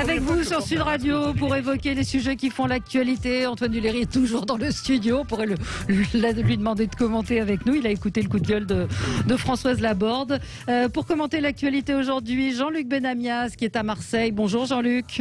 Avec vous sur Sud Radio pour évoquer les sujets qui font l'actualité. Antoine Duléry est toujours dans le studio. On pourrait lui demander de commenter avec nous. Il a écouté le coup de gueule de Françoise Laborde. Pour commenter l'actualité aujourd'hui, Jean-Luc Benamias qui est à Marseille. Bonjour Jean-Luc.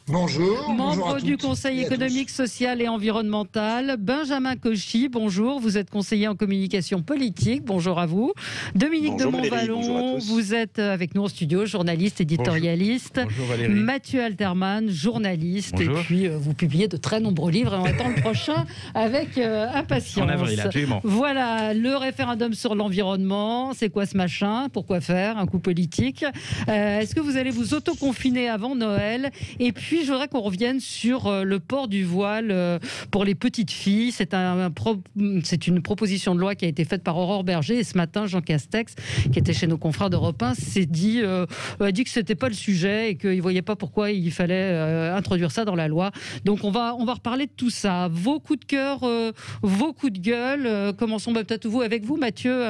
Bonjour. Membre du Conseil économique, social et environnemental. Benjamin Cauchy, bonjour. Vous êtes conseiller en communication politique. Bonjour à vous. Dominique de Montvalon, vous êtes avec nous en studio, journaliste, éditorialiste. Bonjour Valérie. Mathieu Alterman, journaliste. Bonjour. Et puis, vous publiez de très nombreux livres et on attend le prochain avec impatience. En avril, absolument. Voilà, le référendum sur l'environnement. C'est quoi ce machin? Pourquoi faire? Un coup politique. Est-ce que vous allez vous autoconfiner avant Noël? Et puis, je voudrais qu'on revienne sur le port du voile pour les petites filles. C'est une proposition de loi qui a été faite par Aurore Berger. Et ce matin, Jean Castex, qui était chez nos confrères d'Europe 1, a dit que c'était pas le sujet et qu'il voyait pas pourquoi il fallait introduire ça dans la loi. Donc on va reparler de tout ça. Vos coups de cœur, vos coups de gueule. Commençons peut-être avec vous, Mathieu.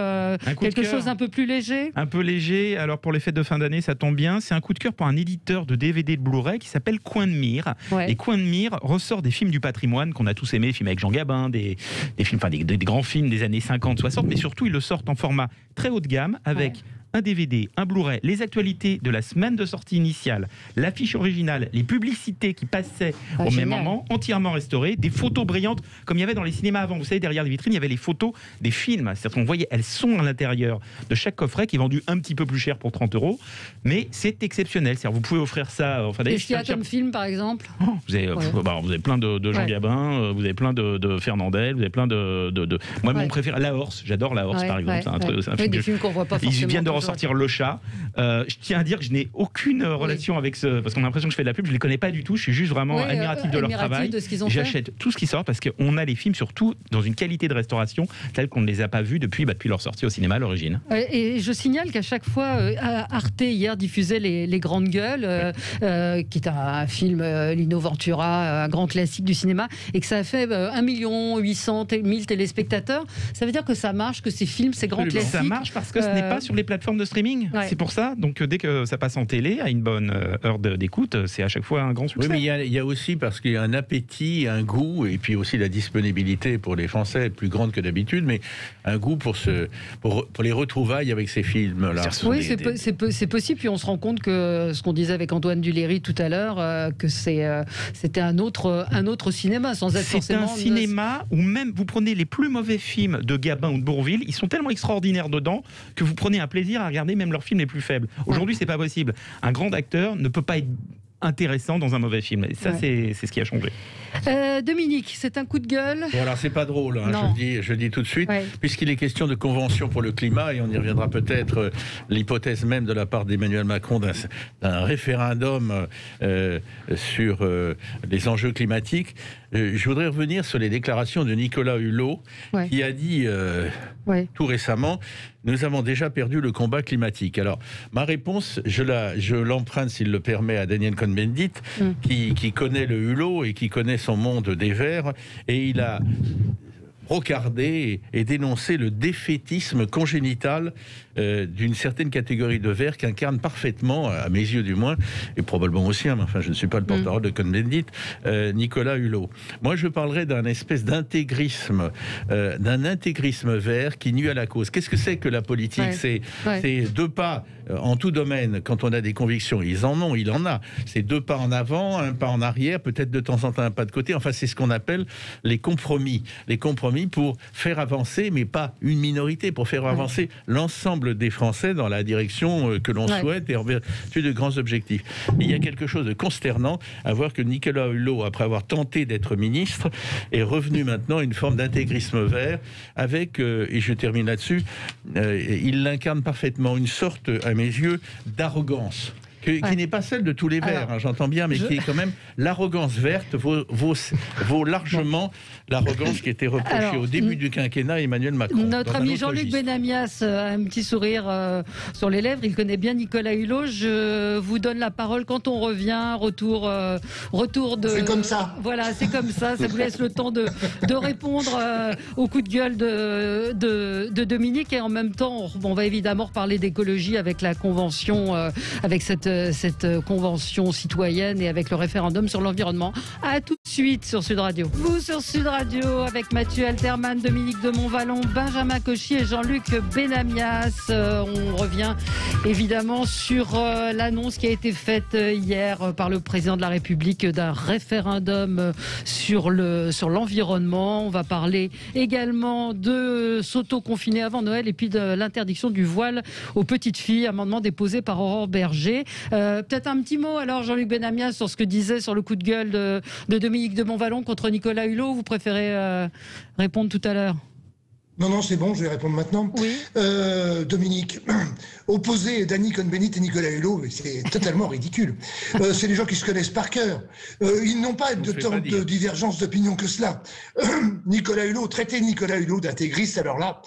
Quelque chose un peu plus léger. Un peu léger. Alors pour les fêtes de fin d'année, ça tombe bien. C'est un coup de cœur pour un éditeur de DVD de Blu-ray qui s'appelle Coin de Mire. Ouais. Et Coin de Mire ressort des films du patrimoine qu'on a tous aimés, films avec Jean Gabin, des films, enfin des grands films des années 50-60, mais surtout ils le sortent en format très haut de gamme avec un DVD, un Blu-ray, les actualités de la semaine de sortie initiale, l'affiche originale, les publicités qui passaient au même moment, entièrement restaurées, des photos brillantes, comme il y avait dans les cinémas avant. Vous savez, derrière les vitrines, il y avait les photos des films. C'est-à-dire qu'on voyait, elles sont à l'intérieur de chaque coffret, qui est vendu un petit peu plus cher pour 30 €, mais c'est exceptionnel. C'est-à-dire vous pouvez offrir ça... Qu'est-ce qu'il y a comme film, par exemple? Vous avez plein de Jean Gabin, vous avez plein de Fernandel, vous avez plein de... Moi, mon préféré, La Horse. J'adore La Horse, par exemple. C'est un film des films qu'on voit pas forcément. Ils viennent de sortir Le Chat. Je tiens à dire que je n'ai aucune relation avec parce qu'on a l'impression que je fais de la pub. Je les connais pas du tout. Je suis juste vraiment admiratif de leur travail. J'achète tout ce qui sort parce qu'on a les films surtout dans une qualité de restauration telle qu'on ne les a pas vus depuis leur sortie au cinéma à l'origine. Et je signale qu'à chaque fois, Arte hier diffusait les Grandes Gueules, qui est un film Lino Ventura, un grand classique du cinéma, et que ça a fait 1 800 000 téléspectateurs. Ça veut dire que ça marche, que ces films, ces grands classiques... Ça marche parce que ce n'est pas sur les plateformes de streaming. C'est pour ça. Donc dès que ça passe en télé, à une bonne heure d'écoute, c'est à chaque fois un grand succès. Oui, mais il y a aussi, parce qu'il y a un appétit, un goût, et puis aussi la disponibilité pour les Français est plus grande que d'habitude, mais un goût pour les retrouvailles avec ces films-là. Oui, c'est possible. Puis on se rend compte que ce qu'on disait avec Antoine Duléry tout à l'heure, que c'était un autre cinéma, sans être forcément... C'est un cinéma où même vous prenez les plus mauvais films de Gabin ou de Bourvil, ils sont tellement extraordinaires dedans que vous prenez un plaisir à regarder même leurs films les plus faibles. Aujourd'hui, c'est pas possible. Un grand acteur ne peut pas être intéressant dans un mauvais film. Et ça, c'est ce qui a changé. Dominique, c'est un coup de gueule. Bon, alors c'est pas drôle, hein, je le dis tout de suite, puisqu'il est question de convention pour le climat, et on y reviendra peut-être, l'hypothèse même de la part d'Emmanuel Macron d'un référendum sur les enjeux climatiques. Je voudrais revenir sur les déclarations de Nicolas Hulot, qui a dit tout récemment: nous avons déjà perdu le combat climatique. Alors, ma réponse, je l'emprunte, s'il le permet, à Daniel Cohn-Bendit, qui connaît le Hulot et qui connaît son monde des Verts, et il a brocardé et dénoncé le défaitisme congénital d'une certaine catégorie de Verts qui incarne parfaitement, à mes yeux du moins, et probablement aussi, mais enfin je ne suis pas le porte-parole de Cohn-Bendit, Nicolas Hulot. Moi je parlerais d'un espèce d'intégrisme, vert qui nuit à la cause. Qu'est-ce que c'est que la politique? C'est deux pas en tout domaine. Quand on a des convictions, il en a. C'est 2 pas en avant, 1 pas en arrière, peut-être de temps en temps un pas de côté. Enfin, c'est ce qu'on appelle les compromis. Les compromis pour faire avancer, mais pas une minorité, pour faire avancer l'ensemble des Français dans la direction que l'on souhaite et en vertu de grands objectifs. Et il y a quelque chose de consternant à voir que Nicolas Hulot, après avoir tenté d'être ministre, est revenu maintenant à une forme d'intégrisme vert avec, et je termine là-dessus, il l'incarne parvement, une sorte, à mes yeux, d'arrogance. Qui n'est pas celle de tous les Verts, j'entends bien, mais qui est quand même l'arrogance verte vaut largement l'arrogance qui était reprochée au début du quinquennat à Emmanuel Macron. Notre ami Jean-Luc Benamias a un petit sourire sur les lèvres, il connaît bien Nicolas Hulot. Je vous donne la parole quand on revient, retour de... C'est comme ça. Voilà, c'est comme ça vous laisse le temps de répondre au coup de gueule de Dominique, et en même temps, on va évidemment reparler d'écologie avec la convention, avec cette cette convention citoyenne et avec le référendum sur l'environnement. À tout de suite sur Sud Radio. Vous sur Sud Radio avec Mathieu Alterman, Dominique de Montvalon, Benjamin Cauchy et Jean-Luc Benamias. On revient évidemment sur l'annonce qui a été faite hier par le président de la République d'un référendum sur l'environnement. On va parler également de s'auto-confiner avant Noël et puis de l'interdiction du voile aux petites filles, amendement déposé par Aurore Berger. Peut-être un petit mot alors, Jean-Luc Benamias, sur ce que disait sur le coup de gueule de Dominique de Montvalon contre Nicolas Hulot. Vous préférez répondre tout à l'heure? Non, c'est bon, je vais répondre maintenant. Oui. Dominique, opposer Danny Cohn-Bendit et Nicolas Hulot, c'est totalement ridicule. C'est des gens qui se connaissent par cœur. Ils n'ont pas tant de divergence d'opinion que cela. Nicolas Hulot, traiter Nicolas Hulot d'intégriste, alors là,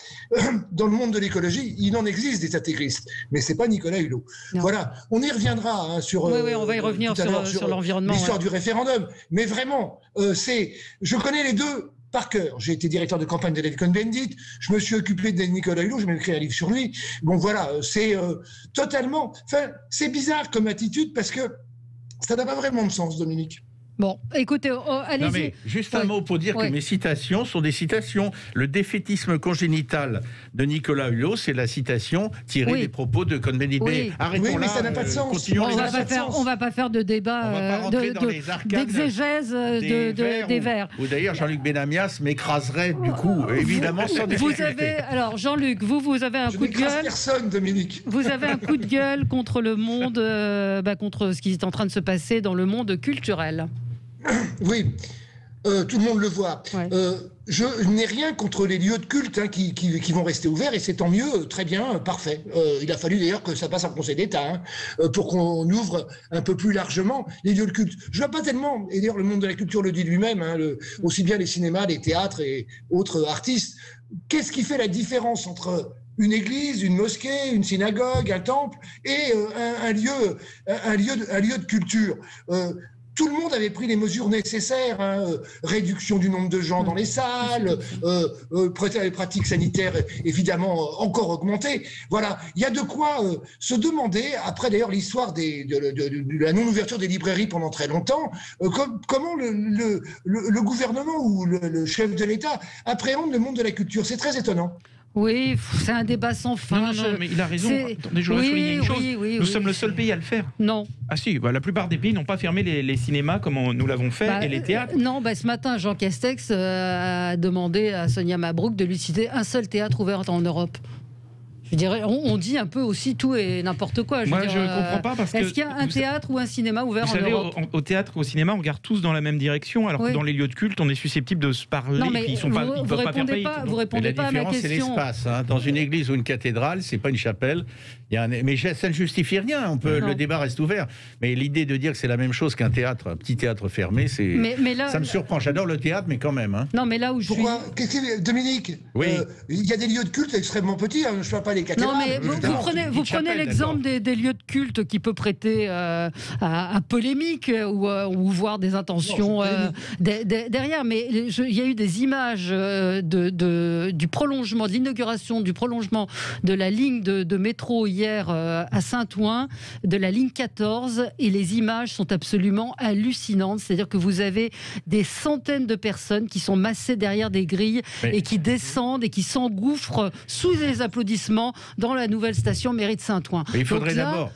dans le monde de l'écologie, il en existe des intégristes, mais c'est pas Nicolas Hulot. Non. Voilà, on y reviendra sur. Oui, on va y revenir sur l'environnement. L'histoire du référendum. Mais vraiment, je connais les deux par cœur. J'ai été directeur de campagne de Danny Cohn-Bendit, je me suis occupé de Nicolas Hulot, j'ai même écrit un livre sur lui. Bon voilà, c'est totalement... Enfin, c'est bizarre comme attitude parce que ça n'a pas vraiment de sens, Dominique. Bon, écoutez, allez-y. Non mais juste un mot pour dire que mes citations sont des citations. Le défaitisme congénital de Nicolas Hulot, c'est la citation tirée des propos de Cohn-Bendit. Oui, mais ça n'a pas de sens. On va pas faire de débat, d'exégèse des Verts. Ou d'ailleurs, Jean-Luc Benamias m'écraserait du coup, évidemment, sans difficulté. Alors, Jean-Luc, vous avez un coup de gueule. Personne, Dominique. Vous avez un coup de gueule contre le monde, contre ce qui est en train de se passer dans le monde culturel. Oui, tout le monde le voit. Ouais. Je n'ai rien contre les lieux de culte qui vont rester ouverts et c'est tant mieux, très bien, parfait. Il a fallu d'ailleurs que ça passe en Conseil d'État pour qu'on ouvre un peu plus largement les lieux de culte. Je vois pas tellement, et d'ailleurs le monde de la culture le dit lui-même, aussi bien les cinémas, les théâtres et autres artistes. Qu'est-ce qui fait la différence entre une église, une mosquée, une synagogue, un temple et un lieu de culture? Tout le monde avait pris les mesures nécessaires, réduction du nombre de gens dans les salles, les pratiques sanitaires évidemment encore augmentées. Voilà, il y a de quoi se demander, après d'ailleurs l'histoire de la non-ouverture des librairies pendant très longtemps, comment le gouvernement ou le chef de l'État appréhende le monde de la culture. C'est très étonnant. Oui, c'est un débat sans fin. Non, mais il a raison. Attendez, je voudrais souligner une chose. Nous sommes le seul pays à le faire. Non. Ah si, la plupart des pays n'ont pas fermé les cinémas comme nous l'avons fait et les théâtres. Non, ce matin, Jean Castex a demandé à Sonia Mabrouk de lui citer un seul théâtre ouvert en Europe. Je dirais, on dit un peu aussi tout et n'importe quoi. Je ne comprends pas parce que... Est-ce qu'il y a un théâtre ou un cinéma ouvert en Europe ? Vous savez, au théâtre ou au cinéma, on regarde tous dans la même direction, alors que dans les lieux de culte, on est susceptible de se parler, non, mais puis ils ne peuvent pas faire faillite. Vous répondez pas à ma question. La différence, c'est l'espace. Dans une église ou une cathédrale, c'est pas une chapelle. Mais ça ne justifie rien. Le débat reste ouvert. Mais l'idée de dire que c'est la même chose qu'un théâtre, un petit théâtre fermé, ça me surprend. J'adore le théâtre, mais quand même. Non, mais là où je suis... Dominique, il y a des lieux de culte extrêmement petits. Je ne fais pas les cathédrales. Non, mais vous prenez l'exemple des lieux de culte qui peut prêter à polémique ou voir des intentions derrière. Mais il y a eu des images du prolongement, de l'inauguration, du prolongement de la ligne de métro hier à Saint-Ouen, de la ligne 14, et les images sont absolument hallucinantes. C'est-à-dire que vous avez des centaines de personnes qui sont massées derrière des grilles et qui descendent et qui s'engouffrent sous les applaudissements dans la nouvelle station mairie de Saint-Ouen. Il faudrait d'abord...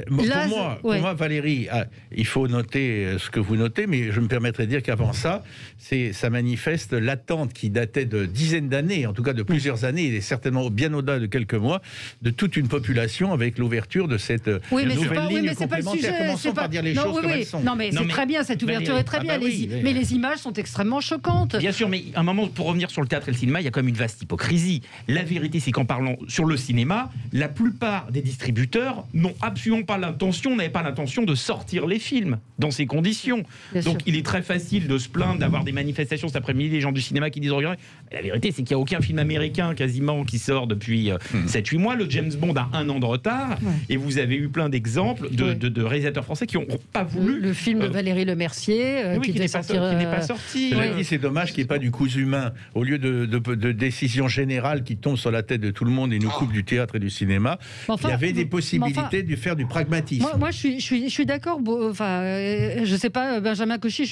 Pour moi, Valérie, il faut noter ce que vous notez, mais je me permettrai de dire qu'avant ça, ça manifeste l'attente qui datait de dizaines d'années, en tout cas de plusieurs années, et certainement bien au-delà de quelques mois, de toute une population avec l'ouverture de cette nouvelle ligne complémentaire. Commençons par dire les choses comme elles sont. Non, mais c'est très bien, cette ouverture est très bien. Mais les images sont extrêmement choquantes. Bien sûr, mais un moment, pour revenir sur le théâtre et le cinéma, il y a quand même une vaste hypocrisie. La vérité, c'est qu'en parlant sur le cinéma, la plupart des distributeurs n'avaient pas l'intention de sortir les films dans ces conditions. Donc il est très facile de se plaindre d'avoir des manifestations cet après-midi, des gens du cinéma qui disent regardez. La vérité, c'est qu'il n'y a aucun film américain quasiment qui sort depuis 7-8 mois. Le James Bond a 1 an de retard et vous avez eu plein d'exemples de réalisateurs français qui n'ont pas voulu... Le film de Valérie Lemercier qui n'est pas sorti. C'est dommage qu'il n'y ait pas du cousu humain. Au lieu de décisions générales qui tombent sur la tête de tout le monde et nous coupent du théâtre et du cinéma, il y avait des possibilités de faire du pragmatisme. Moi je suis d'accord. Je sais pas, Benjamin Cauchy,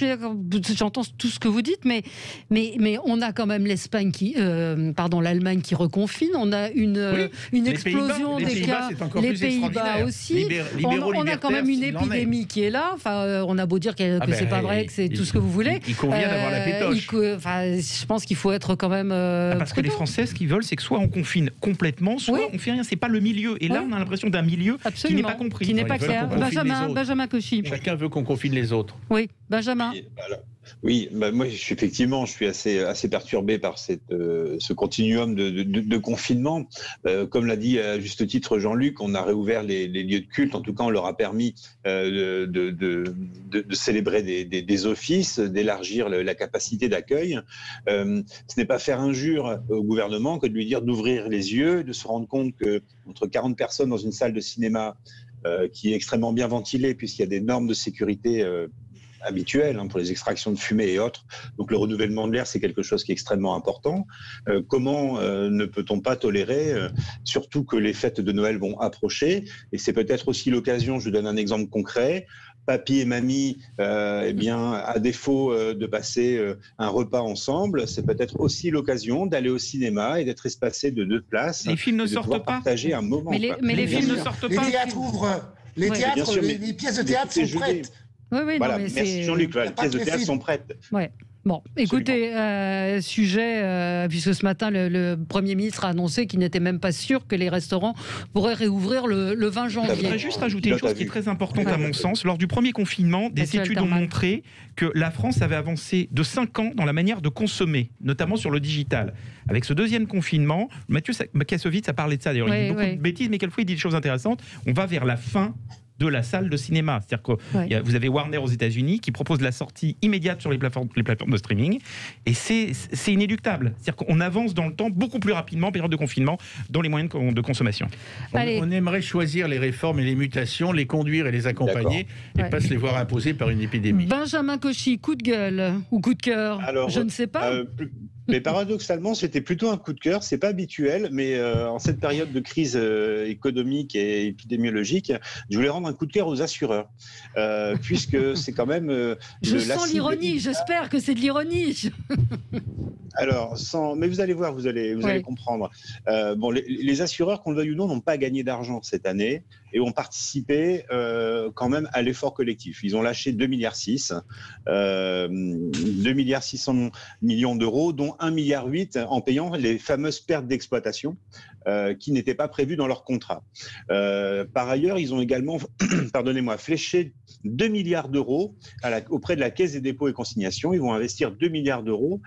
j'entends tout ce que vous dites, mais on a quand même l'Allemagne qui reconfine. On a une explosion des cas. Les Pays-Bas aussi. On a quand même une épidémie qui est là. Enfin, on a beau dire que c'est pas vrai, que c'est tout ce que vous voulez. Il convient d'avoir la pétoche. Je pense qu'il faut être quand même. Parce que les Français, ce qu'ils veulent, c'est que soit on confine complètement, soit on fait rien. C'est pas le milieu. Et là, on a l'impression d'un milieu qui n'est pas compris, qui n'est pas clair. Benjamin Cauchy. Chacun veut qu'on confine les autres. Oui, Benjamin. Oui, moi je suis assez perturbé par ce continuum de confinement. Comme l'a dit à juste titre Jean-Luc, on a réouvert les lieux de culte. En tout cas, on leur a permis de célébrer des offices, d'élargir la capacité d'accueil. Ce n'est pas faire injure au gouvernement que de lui dire d'ouvrir les yeux, de se rendre compte que entre 40 personnes dans une salle de cinéma qui est extrêmement bien ventilée puisqu'il y a des normes de sécurité habituel pour les extractions de fumée et autres. Donc le renouvellement de l'air, c'est quelque chose qui est extrêmement important. Comment ne peut-on pas tolérer, surtout que les fêtes de Noël vont approcher, et c'est peut-être aussi l'occasion, je vous donne un exemple concret, papy et mamie, à défaut de passer un repas ensemble, c'est peut-être aussi l'occasion d'aller au cinéma et d'être espacé de 2 places. Les films ne sortent pas. Partager un moment. Mais les films ne sortent pas. Les théâtres, les pièces de théâtre sont prêtes. Oui, voilà, merci Jean-Luc, les pièces de théâtre sont prêtes. Ouais. Bon, écoutez, puisque ce matin, le Premier ministre a annoncé qu'il n'était même pas sûr que les restaurants pourraient réouvrir le 20 janvier. Je voudrais juste rajouter une chose qui est très importante à mon sens. Lors du premier confinement, des études ont montré que la France avait avancé de 5 ans dans la manière de consommer, notamment sur le digital. Avec ce deuxième confinement, Mathieu Kassovitz a parlé de ça, d'ailleurs, il dit beaucoup de bêtises, mais quelquefois il dit des choses intéressantes. On va vers la fin de la salle de cinéma. C'est-à-dire que vous avez Warner aux États-Unis qui propose la sortie immédiate sur les plateformes de streaming, et c'est inéluctable. C'est-à-dire qu'on avance dans le temps beaucoup plus rapidement en période de confinement dans les moyens de consommation. On aimerait choisir les réformes et les mutations, les conduire et les accompagner, et pas se les voir imposer par une épidémie. Benjamin Cauchy, coup de gueule ou coup de cœur? Alors, je ne sais pas. Mais paradoxalement, c'était plutôt un coup de cœur. C'est pas habituel, mais en cette période de crise économique et épidémiologique, je voulais rendre un coup de cœur aux assureurs, puisque c'est quand même. Je sens l'ironie. J'espère que c'est de l'ironie. Alors, mais vous allez voir, vous allez comprendre. Les assureurs, qu'on le veuille ou non, n'ont pas gagné d'argent cette année et ont participé quand même à l'effort collectif. Ils ont lâché 2,6 milliards, 2,6 milliards d'euros, dont 1,8 milliard en payant les fameuses pertes d'exploitation qui n'étaient pas prévues dans leur contrat. Par ailleurs, ils ont également, fléché 2 milliards d'euros auprès de la Caisse des dépôts et consignations. Ils vont investir 2 milliards d'euros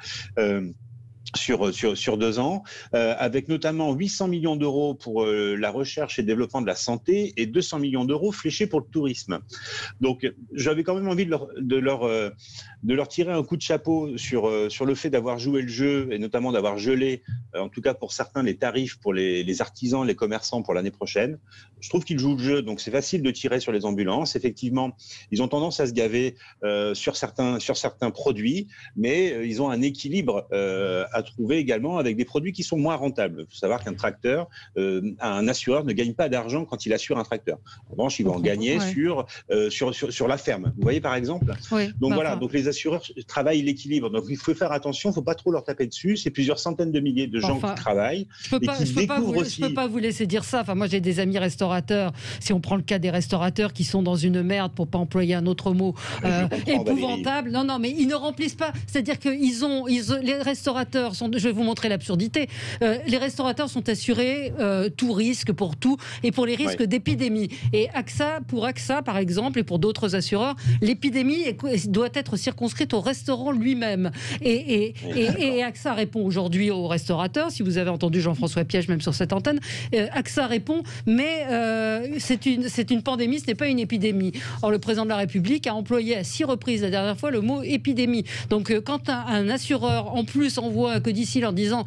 sur 2 ans, avec notamment 800 millions d'euros pour la recherche et le développement de la santé et 200 millions d'euros fléchés pour le tourisme. Donc, j'avais quand même envie de leur tirer un coup de chapeau sur le fait d'avoir joué le jeu et notamment d'avoir gelé, en tout cas pour certains, les tarifs pour les artisans, les commerçants pour l'année prochaine. Je trouve qu'ils jouent le jeu, donc c'est facile de tirer sur les ambulances. Effectivement, ils ont tendance à se gaver sur certains produits, mais ils ont un équilibre à trouver également avec des produits qui sont moins rentables. Il faut savoir qu'un tracteur, un assureur ne gagne pas d'argent quand il assure un tracteur. En revanche, il va en gagner sur la ferme. Vous voyez par exemple. Donc voilà, donc les assureurs travaillent l'équilibre. Donc il faut faire attention, il ne faut pas trop leur taper dessus. C'est plusieurs centaines de milliers de gens qui travaillent. Je ne peux pas vous laisser dire ça. Enfin, moi j'ai des amis restaurateurs. Si on prend le cas des restaurateurs qui sont dans une merde, pour ne pas employer un autre mot, épouvantable. Valérie. Non, mais ils ne remplissent pas. C'est-à-dire que les restaurateurs je vais vous montrer l'absurdité. Les restaurateurs sont assurés tout risque pour tout et pour les risques d'épidémie. Et pour AXA, par exemple, et pour d'autres assureurs, l'épidémie doit être circonscrite au restaurant lui-même. Et AXA répond aujourd'hui aux restaurateurs. Si vous avez entendu Jean-François Piège, même sur cette antenne, AXA répond, mais c'est une pandémie, ce n'est pas une épidémie. Or, le président de la République a employé à 6 reprises la dernière fois le mot épidémie. Donc, quand un assureur, en plus, envoie que d'ici en disant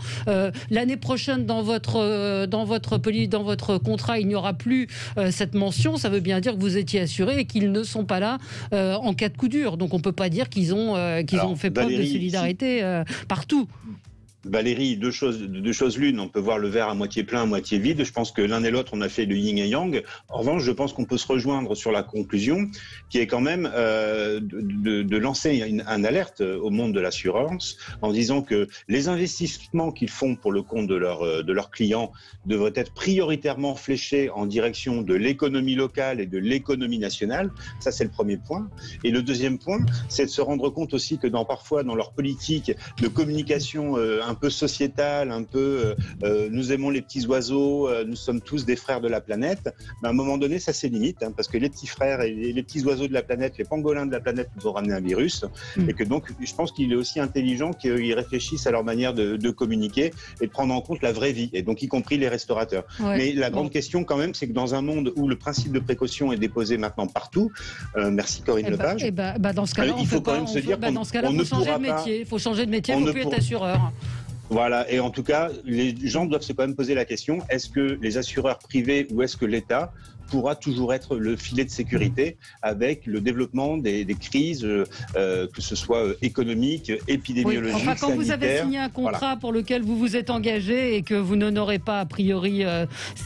l'année prochaine dans votre contrat il n'y aura plus cette mention, ça veut bien dire que vous étiez assuré et qu'ils ne sont pas là en cas de coup dur. Donc on peut pas dire qu'ils ont fait preuve de solidarité partout. Valérie, deux choses l'une. On peut voir le verre à moitié plein, à moitié vide. Je pense que l'un et l'autre, on a fait le yin et yang. En revanche, je pense qu'on peut se rejoindre sur la conclusion, qui est quand même de lancer un alerte au monde de l'assurance en disant que les investissements qu'ils font pour le compte de leurs clients devraient être prioritairement fléchés en direction de l'économie locale et de l'économie nationale. Ça, c'est le premier point. Et le deuxième point, c'est de se rendre compte aussi que parfois dans leur politique de communication un peu sociétale, un peu nous aimons les petits oiseaux, nous sommes tous des frères de la planète, à un moment donné, ça c'est limite, parce que les petits frères et les petits oiseaux de la planète, les pangolins de la planète nous ont ramené un virus, et que donc je pense qu'il est aussi intelligent qu'ils réfléchissent à leur manière de communiquer et de prendre en compte la vraie vie, et donc y compris les restaurateurs. Ouais. Mais la grande question quand même, c'est que dans un monde où le principe de précaution est déposé maintenant partout, merci Corinne Lepage, dans ce cas-là, il faut quand même se dire qu'on ne pourra pas... Il faut changer de métier, il ne faut plus être assureur. Voilà, et en tout cas, les gens doivent se quand même poser la question, est-ce que les assureurs privés ou est-ce que l'État pourra toujours être le filet de sécurité avec le développement des crises, que ce soit économiques, épidémiologiques, sanitaires. Quand vous avez signé un contrat pour lequel vous vous êtes engagé et que vous n'honorez pas a priori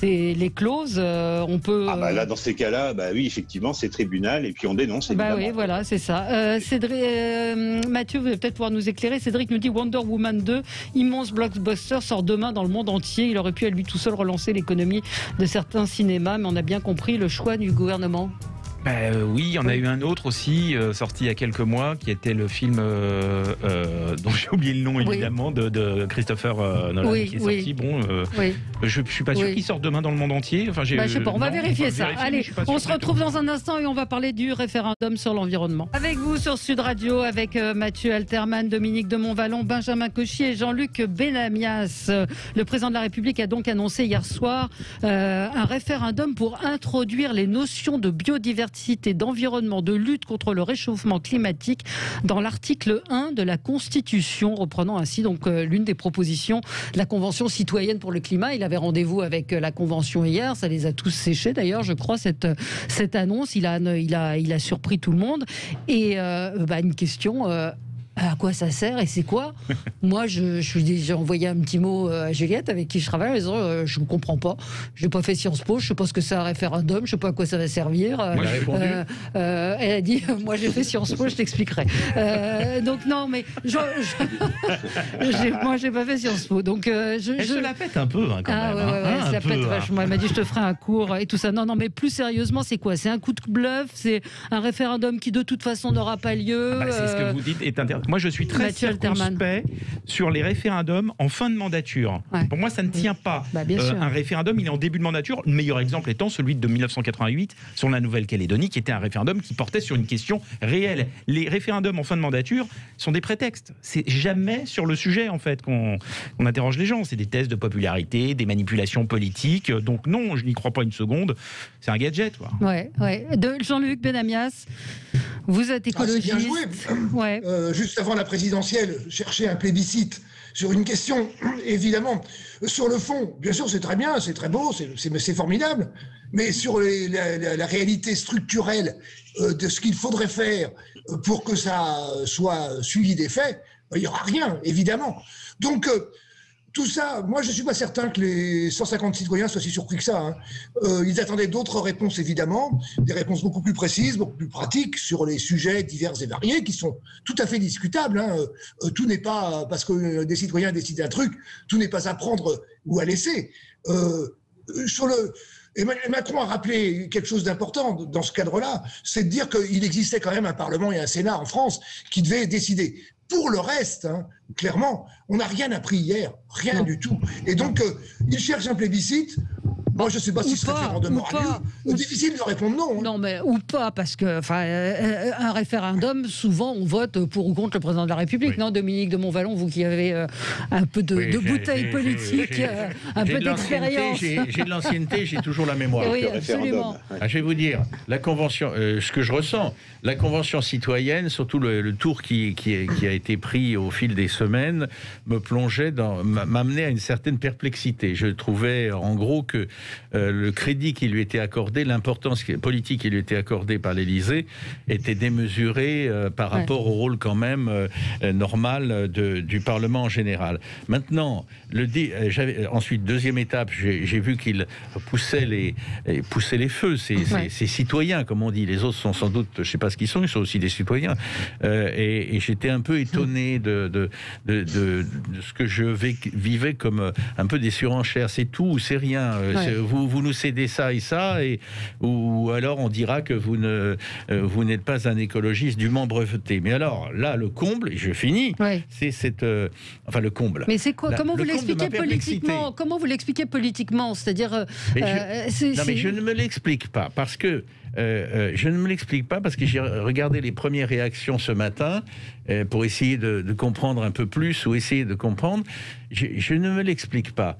les clauses, on peut... Là, dans ces cas-là, oui, effectivement, c'est tribunal et puis on dénonce, évidemment. Oui, voilà, c'est ça. Mathieu, vous allez peut-être pouvoir nous éclairer. Cédric nous dit Wonder Woman 2, immense blockbuster, sort demain dans le monde entier. Il aurait pu à lui tout seul relancer l'économie de certains cinémas, mais on a bien compris le choix du gouvernement. Oui, il y en a eu un autre aussi, sorti il y a quelques mois, qui était le film dont j'ai oublié le nom évidemment, de Christopher Nolan, qui est sorti. Je ne suis pas sûr qu'il sorte demain dans le monde entier. Enfin, je sais pas, on va vérifier ça. Allez, on se retrouve dans un instant et on va parler du référendum sur l'environnement. Avec vous sur Sud Radio, avec Mathieu Alterman, Dominique de Montvalon, Benjamin Cauchy et Jean-Luc Benamias. Le président de la République a donc annoncé hier soir un référendum pour introduire les notions de biodiversité, d'environnement, de lutte contre le réchauffement climatique dans l'article 1 de la Constitution, reprenant ainsi donc l'une des propositions de la Convention citoyenne pour le climat. Il avait rendez-vous avec la Convention hier, ça les a tous séchés d'ailleurs, je crois, cette annonce. Il a surpris tout le monde. Et une question... à quoi ça sert et c'est quoi? Moi, j'ai envoyé un petit mot à Juliette, avec qui je travaille, en disant je ne comprends pas. Je n'ai pas fait Sciences Po, je ne sais pas ce que c'est un référendum, je ne sais pas à quoi ça va servir. Elle a répondu. Elle a dit moi j'ai fait Sciences Po, je t'expliquerai. Donc non, mais moi j'ai pas fait Sciences Po. Donc elle se la pète un peu quand même. Elle se la pète vachement. Elle m'a dit je te ferai un cours et tout ça. Non, mais plus sérieusement, c'est quoi? C'est un coup de bluff? C'est un référendum qui de toute façon n'aura pas lieu? C'est ce que vous dites est intéressant. Moi, je suis très circonspect sur les référendums en fin de mandature. Ouais. Pour moi, ça ne tient pas. Un référendum, il est en début de mandature. Le meilleur exemple étant celui de 1988 sur la Nouvelle-Calédonie, qui était un référendum qui portait sur une question réelle. Les référendums en fin de mandature sont des prétextes. C'est jamais sur le sujet, en fait, qu'on interroge les gens. C'est des tests de popularité, des manipulations politiques. Donc non, je n'y crois pas une seconde. C'est un gadget, quoi. Ouais. De Jean-Luc Benamias, vous êtes écologiste. C'est bien joué. Juste avant la présidentielle, chercher un plébiscite sur une question, évidemment. Sur le fond, bien sûr, c'est très bien, c'est très beau, c'est formidable. Mais sur la réalité structurelle de ce qu'il faudrait faire pour que ça soit suivi des faits, il n'y aura rien, évidemment. Donc, tout ça, moi je ne suis pas certain que les 150 citoyens soient si surpris que ça. Ils attendaient d'autres réponses, évidemment, des réponses beaucoup plus précises, beaucoup plus pratiques sur les sujets divers et variés qui sont tout à fait discutables. Tout n'est pas, parce que des citoyens décident un truc, tout n'est pas à prendre ou à laisser. Emmanuel Macron a rappelé quelque chose d'important dans ce cadre-là, c'est de dire qu'il existait quand même un Parlement et un Sénat en France qui devaient décider. Pour le reste, clairement, on n'a rien appris hier, rien du tout. Et donc, il cherche un plébiscite. Moi, je ne sais pas si ce référendum aura lieu. Difficile de répondre non. Non, mais ou pas, parce que un référendum, souvent, on vote pour ou contre le président de la République. Non, Dominique de Montvalon, vous qui avez un peu de bouteille politique, un peu d'expérience. J'ai de l'ancienneté, j'ai toujours la mémoire. Oui, absolument. Je vais vous dire, la convention, ce que je ressens, la convention citoyenne, surtout le tour qui a été pris au fil des semaines, m'amenait à une certaine perplexité. Je trouvais, en gros, que le crédit qui lui était accordé, l'importance politique qui lui était accordée par l'Élysée était démesurée par rapport au rôle quand même normal du Parlement en général. Maintenant, ensuite, deuxième étape, j'ai vu qu'il poussait les feux, ces citoyens, comme on dit. Les autres sont sans doute, je ne sais pas ce qu'ils sont aussi des citoyens. Et j'étais un peu étonné de ce que je vivais comme un peu des surenchères. C'est tout ou c'est rien. Vous nous cédez ça et ça, ou alors on dira que vous n'êtes pas un écologiste dûment breveté. Mais alors, là, le comble, et je finis, c'est le comble. Mais c'est quoi? Comment vous l'expliquez politiquement? Comment vous l'expliquez politiquement? C'est-à-dire... mais je ne me l'explique pas, parce que j'ai regardé les premières réactions ce matin pour essayer de comprendre un peu plus, ou essayer de comprendre. Je ne me l'explique pas.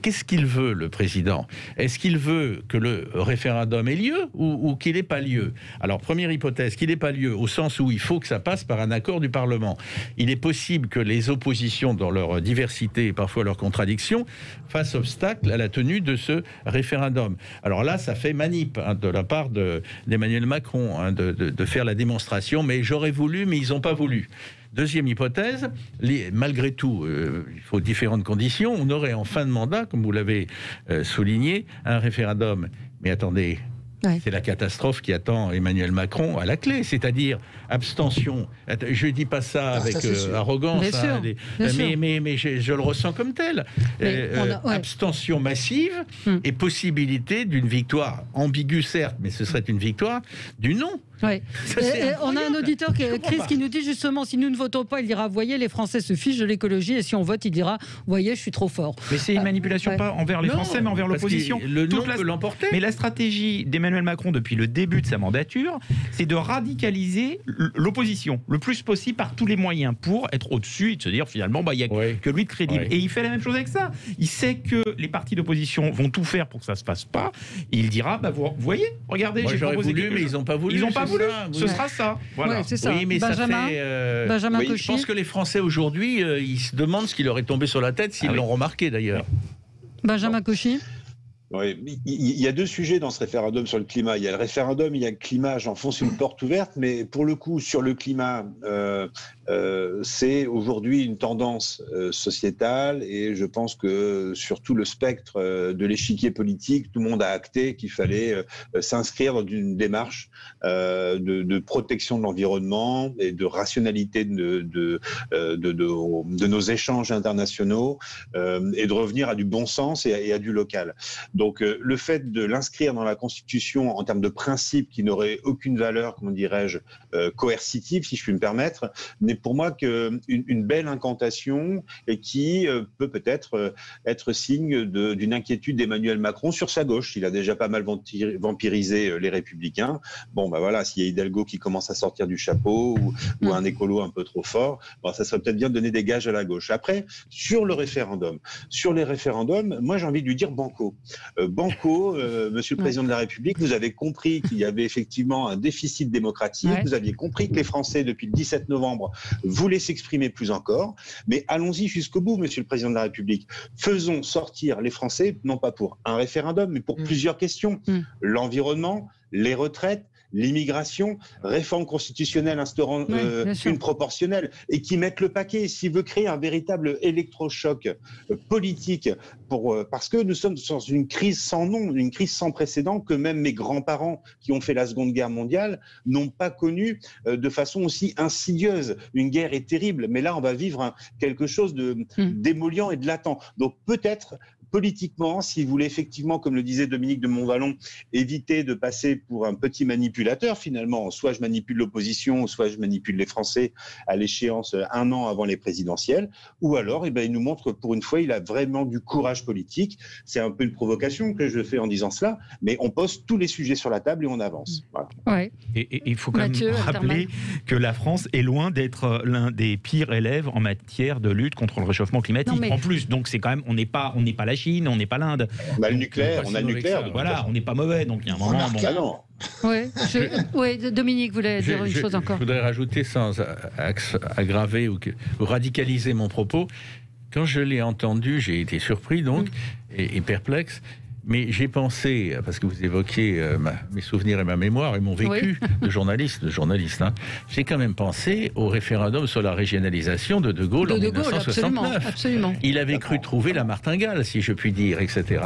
Qu'est-ce qu'il veut, le président? Est-ce qu'il veut que le référendum ait lieu ou qu'il n'ait pas lieu? Alors, première hypothèse, qu'il n'ait pas lieu, au sens où il faut que ça passe par un accord du Parlement. Il est possible que les oppositions, dans leur diversité et parfois leur contradiction, fassent obstacle à la tenue de ce référendum. Alors là, ça fait manip de la part d'Emmanuel Macron de faire la démonstration, mais j'aurais voulu, mais ils n'ont pas voulu. Deuxième hypothèse, malgré tout, il faut différentes conditions. On aurait en fin de mandat, comme vous l'avez souligné, un référendum. Mais attendez, c'est la catastrophe qui attend Emmanuel Macron à la clé, c'est-à-dire abstention. Je ne dis pas ça avec arrogance, mais je le ressens comme tel. Abstention massive et possibilité d'une victoire ambiguë, certes, mais ce serait une victoire du non. On a un auditeur, Chris, qui nous dit justement, si nous ne votons pas, il dira, voyez, les Français se fichent de l'écologie, et si on vote, il dira, voyez, je suis trop fort. Mais c'est une manipulation pas envers les Français, mais envers l'opposition. Le non peut l'emporter. Mais la stratégie d'Emmanuel Macron depuis le début de sa mandature, c'est de radicaliser l'opposition le plus possible par tous les moyens pour être au-dessus et de se dire finalement, il n'y a que lui de crédible. Et il fait la même chose avec ça. Il sait que les partis d'opposition vont tout faire pour que ça ne se passe pas. Et il dira, vous voyez, regardez, j'ai proposé voulu, mais ils n'ont pas voulu. Ce sera ça. Voilà. C'est ça. Oui, mais Benjamin Cauchy. Je pense que les Français aujourd'hui, ils se demandent ce qui leur est tombé sur la tête, s'ils l'ont remarqué d'ailleurs. Benjamin Cauchy. Oui, il y a deux sujets dans ce référendum sur le climat. Il y a le référendum, il y a le climat. J'enfonce une porte ouverte, mais pour le coup, sur le climat, c'est aujourd'hui une tendance sociétale, et je pense que sur tout le spectre de l'échiquier politique, tout le monde a acté qu'il fallait s'inscrire dans une démarche de protection de l'environnement et de rationalité de nos échanges internationaux, et de revenir à du bon sens et à du local. Donc le fait de l'inscrire dans la Constitution en termes de principe qui n'aurait aucune valeur, comment dirais-je, coercitive, si je puis me permettre, n'est pour moi qu'une belle incantation, et qui peut-être être signe d'une inquiétude d'Emmanuel Macron sur sa gauche. Il a déjà pas mal vampirisé les Républicains. Bon, voilà, s'il y a Hidalgo qui commence à sortir du chapeau, ou un écolo un peu trop fort, ça serait peut-être bien de donner des gages à la gauche. Après, sur les référendums, moi j'ai envie de lui dire banco. Monsieur le Président de la République, vous avez compris qu'il y avait effectivement un déficit démocratique, vous aviez compris que les Français, depuis le 17 novembre, voulaient s'exprimer plus encore, mais allons-y jusqu'au bout, Monsieur le Président de la République. Faisons sortir les Français, non pas pour un référendum, mais pour plusieurs questions. L'environnement, les retraites, l'immigration, réforme constitutionnelle instaurant une proportionnelle, et qui mettent le paquet. S'il veut créer un véritable électrochoc politique, parce que nous sommes dans une crise sans nom, une crise sans précédent, que même mes grands-parents qui ont fait la Seconde Guerre mondiale n'ont pas connue de façon aussi insidieuse. Une guerre est terrible, mais là on va vivre quelque chose d'émollient et de latent. Donc peut-être politiquement, s'il voulait effectivement, comme le disait Dominique de Montvalon, éviter de passer pour un petit manipulateur finalement, soit je manipule l'opposition, soit je manipule les Français à l'échéance un an avant les présidentielles, ou alors il nous montre que pour une fois il a vraiment du courage politique. C'est un peu une provocation que je fais en disant cela, mais on pose tous les sujets sur la table et on avance. Voilà. Et il faut quand même rappeler que la France est loin d'être l'un des pires élèves en matière de lutte contre le réchauffement climatique. En plus, donc c'est quand même, on n'est pas la Chine, on n'est pas l'Inde. On a le nucléaire, Voilà, on n'est pas mauvais, donc il y a un moment. Oui, Dominique voulait dire une chose encore. Je voudrais rajouter, sans aggraver ou radicaliser mon propos, Quand je l'ai entendu, j'ai été surpris donc et perplexe. Mais j'ai pensé, parce que vous évoquiez mes souvenirs et ma mémoire et mon vécu de journaliste, hein, j'ai quand même pensé au référendum sur la régionalisation de Gaulle en 1969. Absolument. Il avait cru trouver la martingale, si je puis dire, etc.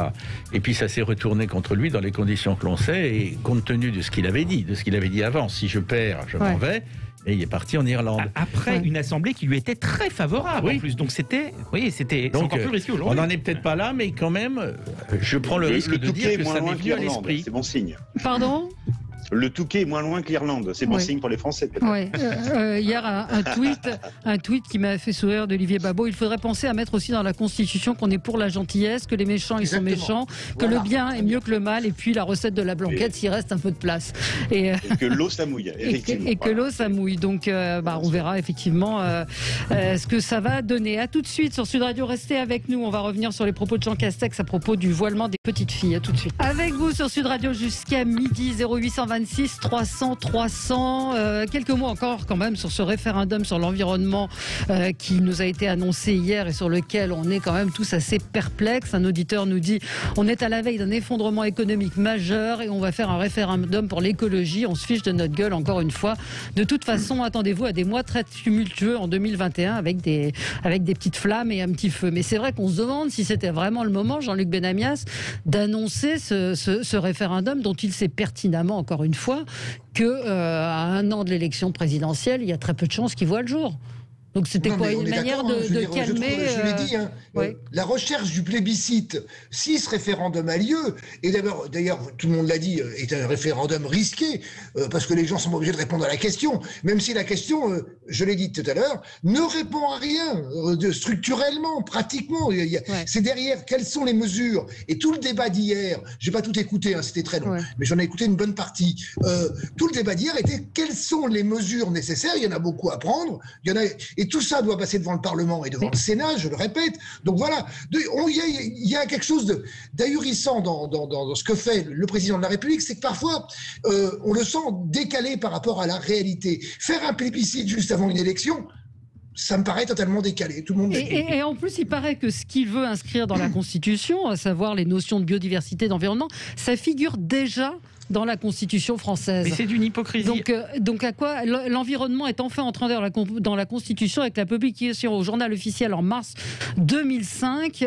Et puis ça s'est retourné contre lui dans les conditions que l'on sait, et compte tenu de ce qu'il avait dit, avant, si je perds, je m'en vais. Et il est parti en Irlande. Après une assemblée qui lui était très favorable en plus. Donc c'était encore plus risqué aujourd'hui. On n'en est peut-être pas là, mais quand même, je prends le risque de dire que ça m'est venu à l'esprit. C'est bon signe. Pardon ? Le Touquet est moins loin que l'Irlande. C'est bon signe pour les Français, peut-être. Ouais. Hier, un tweet qui m'a fait sourire d'Olivier Babot. Il faudrait penser à mettre aussi dans la Constitution qu'on est pour la gentillesse, que les méchants, ils sont méchants, que le bien est mieux que le mal, et puis la recette de la blanquette, s'il reste un peu de place. Et que l'eau, ça mouille, effectivement. Et que l'eau, ça mouille. Donc, on verra effectivement ce que ça va donner. À tout de suite sur Sud Radio. Restez avec nous. On va revenir sur les propos de Jean Castex à propos du voilement des petites filles. À tout de suite. Avec vous sur Sud Radio jusqu'à midi. 0826 300 300. Quelques mots encore quand même sur ce référendum sur l'environnement qui nous a été annoncé hier et sur lequel on est quand même tous assez perplexes. Un auditeur nous dit on est à la veille d'un effondrement économique majeur et on va faire un référendum pour l'écologie. On se fiche de notre gueule encore une fois. De toute façon, attendez-vous à des mois très tumultueux en 2021 avec des petites flammes et un petit feu. Mais c'est vrai qu'on se demande si c'était vraiment le moment, Jean-Luc Benamias, d'annoncer ce référendum dont il sait pertinemment, encore une fois, qu'à un an de l'élection présidentielle, il y a très peu de chances qu'il voit le jour. Donc c'était une manière de calmer... Je l'ai dit, la recherche du plébiscite, si ce référendum a lieu, et d'ailleurs tout le monde l'a dit, est un référendum risqué, parce que les gens sont obligés de répondre à la question, même si la question, je l'ai dit tout à l'heure, ne répond à rien, structurellement, pratiquement. C'est derrière, quelles sont les mesures? Et tout le débat d'hier, je n'ai pas tout écouté, c'était très long, mais j'en ai écouté une bonne partie. Tout le débat d'hier était quelles sont les mesures nécessaires? Il y en a beaucoup à prendre, et tout ça doit passer devant le Parlement et devant le Sénat, je le répète. Donc voilà, il y a quelque chose d'ahurissant dans ce que fait le président de la République, c'est que parfois, on le sent décalé par rapport à la réalité. Faire un plébiscite juste avant une élection, ça me paraît totalement décalé. Tout le monde et en plus, il paraît que ce qu'il veut inscrire dans la Constitution, à savoir les notions de biodiversité, d'environnement, ça figure déjà dans la Constitution française. Mais c'est d'une hypocrisie. Donc à quoi l'environnement est enfin entré dans la Constitution avec la publication au journal officiel en mars 2005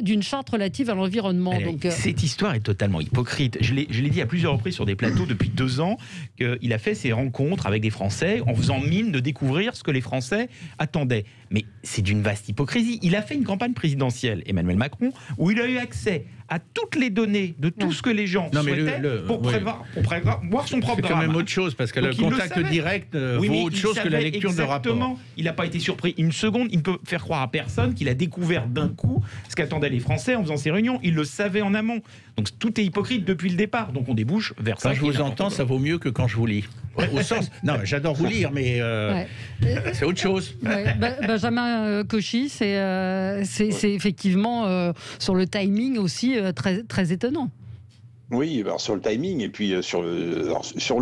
d'une charte relative à l'environnement. Cette histoire est totalement hypocrite. Je l'ai dit à plusieurs reprises sur des plateaux depuis 2 ans qu'il a fait ses rencontres avec des Français en faisant mine de découvrir ce que les Français attendaient. Mais c'est d'une vaste hypocrisie. Il a fait une campagne présidentielle, Emmanuel Macron, où il a eu accès à toutes les données de tout ce que les gens souhaitaient pour prévoir son propre drame. C'est quand même autre chose, parce que le contact direct vaut autre chose que la lecture de rapport. Il n'a pas été surpris une seconde. Il ne peut faire croire à personne qu'il a découvert d'un coup ce qu'attendaient les Français en faisant ces réunions. Il le savait en amont. Donc tout est hypocrite depuis le départ. Donc on débouche vers ça. Quand je vous entends, ça vaut mieux que quand je vous lis. Au sens, non, j'adore vous lire, mais c'est autre chose. Benjamin Cauchy, c'est effectivement sur le timing aussi très, très étonnant. Oui, alors sur le timing et puis sur le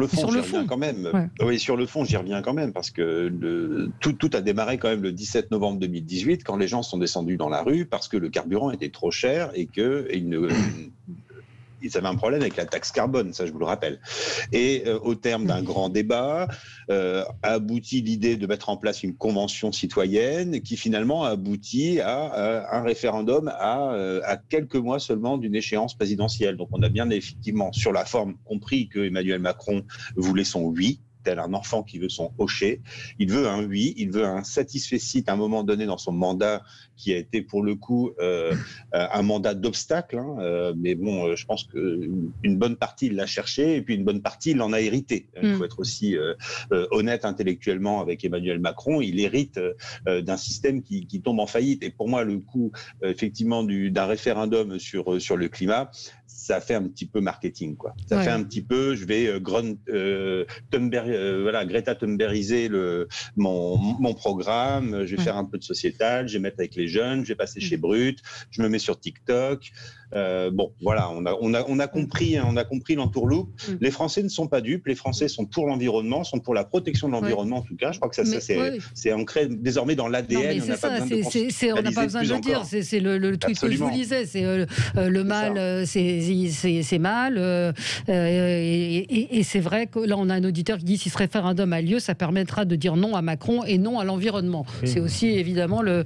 fond, j'y reviens quand même. Ouais. Oui, sur le fond, j'y reviens quand même parce que tout a démarré quand même le 17 novembre 2018 quand les gens sont descendus dans la rue parce que le carburant était trop cher et ils avaient un problème avec la taxe carbone, ça je vous le rappelle. Et au terme d'un grand débat, a abouti l'idée de mettre en place une convention citoyenne qui finalement a abouti à un référendum à quelques mois seulement d'une échéance présidentielle. Donc on a bien effectivement sur la forme compris que Emmanuel Macron voulait son oui, tel un enfant qui veut son hocher. Il veut un oui, il veut un satisfecit à un moment donné dans son mandat qui a été pour le coup un mandat d'obstacle. Mais bon, je pense qu'une bonne partie, il l'a cherché et puis une bonne partie, il en a hérité. Il faut être aussi honnête intellectuellement avec Emmanuel Macron. Il hérite d'un système qui tombe en faillite. Et pour moi, le coup, effectivement, d'un référendum sur le climat, ça fait un petit peu marketing, quoi. Ça fait un petit peu, je vais Greta Thunbergiser mon programme, je vais faire un peu de sociétal, je vais mettre avec les jeunes, je vais passer chez Brut, je me mets sur TikTok. Bon, voilà, on a compris l'entourloupe. Les Français ne sont pas dupes. Les Français sont pour l'environnement, sont pour la protection de l'environnement en tout cas. Je crois que c'est ancré désormais dans l'ADN. On n'a pas besoin de le dire. C'est le tweet que je vous lisais. C'est le mal, c'est mal. Et c'est vrai que là, on a un auditeur qui dit si ce référendum a lieu, ça permettra de dire non à Macron et non à l'environnement. Oui. C'est aussi évidemment le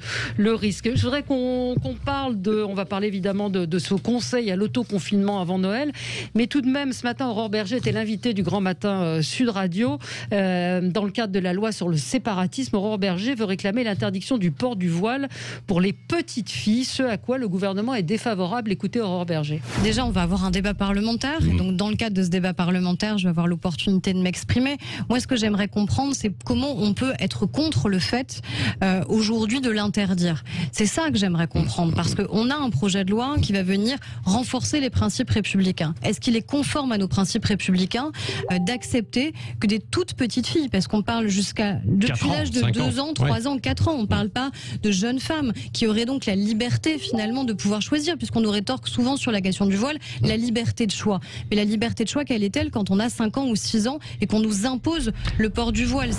risque. Je voudrais qu'on parle on va parler évidemment de ce conseil à l'autoconfinement avant Noël, mais tout de même, ce matin, Aurore Berger était l'invitée du Grand Matin Sud Radio. Dans le cadre de la loi sur le séparatisme, Aurore Berger veut réclamer l'interdiction du port du voile pour les petites filles, ce à quoi le gouvernement est défavorable. Écoutez Aurore Berger. Déjà, on va avoir un débat parlementaire. Donc, dans le cadre de ce débat parlementaire, je vais avoir l'opportunité de m'exprimer. Moi, ce que j'aimerais comprendre, c'est comment on peut être contre le fait aujourd'hui de l'interdire. C'est ça que j'aimerais comprendre, parce qu'on a un projet de loi qui va venir renforcer les principes républicains. Est-ce qu'il est conforme à nos principes républicains d'accepter que des toutes petites filles, parce qu'on parle depuis l'âge de 2 ans, 3 ans, 4 ans, on ne parle pas de jeunes femmes qui auraient donc la liberté finalement de pouvoir choisir, puisqu'on nous rétorque souvent sur la question du voile, la liberté de choix. Mais la liberté de choix, quelle est-elle quand on a 5 ans ou 6 ans et qu'on nous impose le port du voile?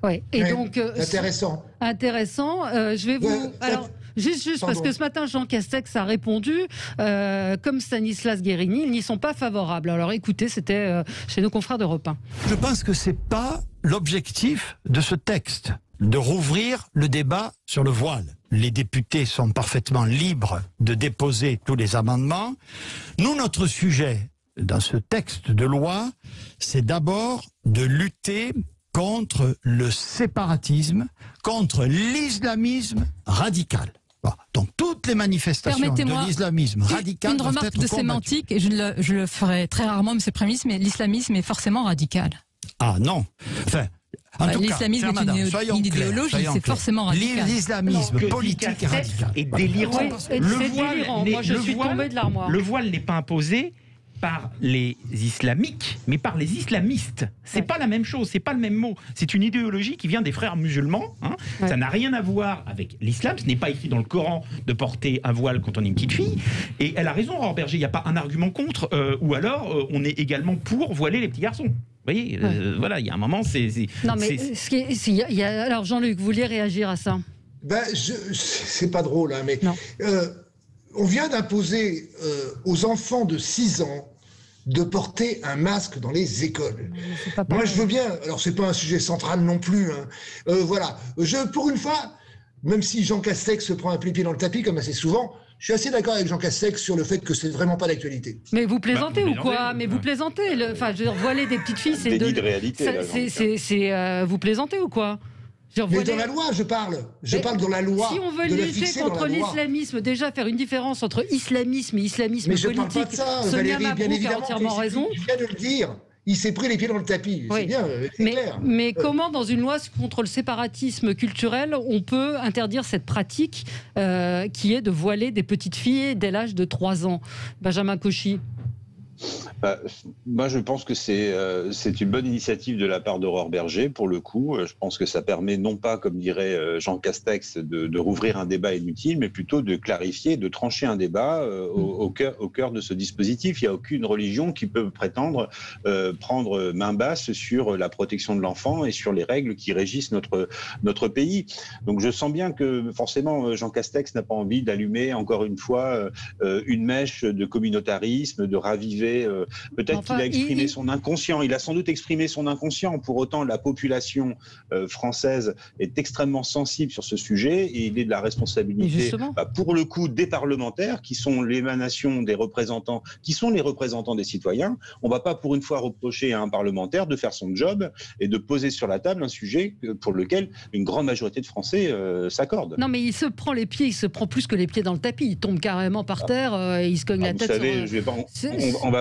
Ouais. Et donc, intéressant. Je vais vous... Alors, Juste parce que ce matin, Jean Castex a répondu, comme Stanislas Guérini, ils n'y sont pas favorables. Alors écoutez, c'était chez nos confrères d'Europe 1. Je pense que ce n'est pas l'objectif de ce texte, de rouvrir le débat sur le voile. Les députés sont parfaitement libres de déposer tous les amendements. Nous, notre sujet dans ce texte de loi, c'est d'abord de lutter contre le séparatisme, contre l'islamisme radical. Bon, donc toutes les manifestations de l'islamisme radical une remarque de sémantique, et je le ferai très rarement, M. le Premier ministre, mais l'islamisme est forcément radical. Ah non, enfin... L'islamisme est une idéologie, c'est forcément radical. L'islamisme politique est radical. Et délirant. Moi, je suis tombé de l'armoire. Le voile n'est pas imposé par les islamiques, mais par les islamistes. C'est pas la même chose, c'est pas le même mot. C'est une idéologie qui vient des frères musulmans. Ça n'a rien à voir avec l'islam. Ce n'est pas écrit dans le Coran de porter un voile quand on est une petite fille. Et elle a raison, Aurore Berger, il n'y a pas un argument contre, ou alors on est également pour voiler les petits garçons. Vous voyez, voilà, il y a un moment, Non, mais alors Jean-Luc, vous vouliez réagir à ça? C'est pas drôle, hein, mais on vient d'imposer aux enfants de 6 ans de porter un masque dans les écoles. Moi, je veux bien. Alors, c'est pas un sujet central non plus. Voilà. Pour une fois, même si Jean Castex se prend un pied dans le tapis, comme assez souvent, je suis assez d'accord avec Jean Castex sur le fait que c'est vraiment pas d'actualité. Mais vous plaisantez ou quoi? Mais vous plaisantez. Enfin, je veux dire, voiler des petites filles, c'est déni de réalité. Vous plaisantez ou quoi? Mais dans la loi, je parle. Je parle dans la loi. Si on veut lutter contre l'islamisme, déjà faire une différence entre islamisme et islamisme politique. Mais je parle pas de ça, Valérie, bien évidemment. A entièrement raison. Je viens de le dire. Il s'est pris les pieds dans le tapis. Oui. C'est bien, c'est clair. Mais comment, dans une loi contre le séparatisme culturel, on peut interdire cette pratique qui est de voiler des petites filles dès l'âge de 3 ans? Benjamin Cauchy. Moi, je pense que c'est une bonne initiative de la part d'Aurore Berger, pour le coup. Je pense que ça permet non pas, comme dirait Jean Castex, de rouvrir un débat inutile, mais plutôt de clarifier, de trancher un débat au cœur de ce dispositif. Il n'y a aucune religion qui peut prétendre prendre main basse sur la protection de l'enfant et sur les règles qui régissent notre pays. Donc je sens bien que forcément Jean Castex n'a pas envie d'allumer encore une fois une mèche de communautarisme, de raviver. Peut-être qu'il a exprimé son inconscient. Il a sans doute exprimé son inconscient. Pour autant, la population française est extrêmement sensible sur ce sujet et il est de la responsabilité, pour le coup, des parlementaires qui sont l'émanation des représentants, qui sont les représentants des citoyens. On ne va pas pour une fois reprocher à un parlementaire de faire son job et de poser sur la table un sujet pour lequel une grande majorité de Français s'accordent. Non, mais il se prend les pieds, il se prend plus que les pieds dans le tapis. Il tombe carrément par terre et il se cogne la tête. Vous savez, on va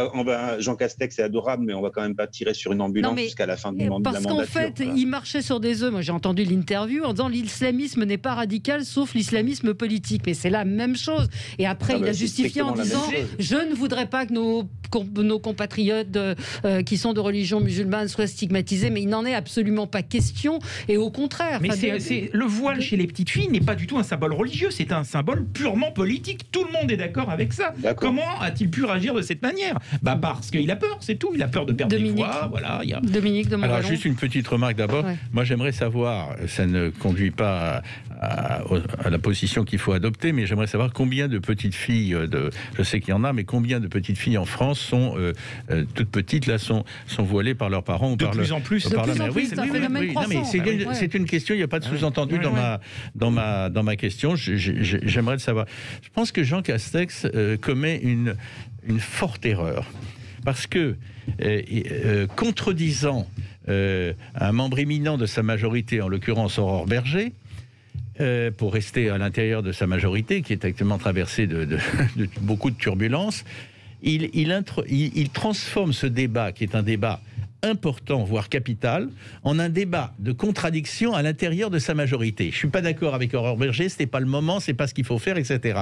Jean Castex est adorable, mais on va quand même pas tirer sur une ambulance jusqu'à la fin de la mandature. Parce qu'en fait, il marchait sur des œufs. Moi, j'ai entendu l'interview en disant l'islamisme n'est pas radical, sauf l'islamisme politique. Mais c'est la même chose. Et après, il a justifié en disant je ne voudrais pas que nos compatriotes qui sont de religion musulmane soient stigmatisés, mais il n'en est absolument pas question. Et au contraire. Mais le voile chez les petites filles n'est pas du tout un symbole religieux, c'est un symbole purement politique. Tout le monde est d'accord avec ça. Comment a-t-il pu réagir de cette manière ? Parce qu'il a peur, c'est tout. Il a peur de perdre des voix. Voilà, Dominique de Montvalon. Alors juste une petite remarque d'abord. Ouais. Moi j'aimerais savoir, ça ne conduit pas à la position qu'il faut adopter, mais j'aimerais savoir combien de petites filles, je sais qu'il y en a, mais combien de petites filles en France sont toutes petites là, sont voilées par leurs parents ou de par plus en plus. C'est une question, il n'y a pas de sous-entendu dans ma question. J'aimerais le savoir. Je pense que Jean Castex commet une forte erreur. Parce que, contredisant un membre éminent de sa majorité, en l'occurrence Aurore Berger, pour rester à l'intérieur de sa majorité, qui est actuellement traversée de beaucoup de turbulences, il transforme ce débat, qui est un débat important, voire capital, en un débat de contradiction à l'intérieur de sa majorité. Je ne suis pas d'accord avec Aurore Berger, ce n'est pas le moment, ce n'est pas ce qu'il faut faire, etc.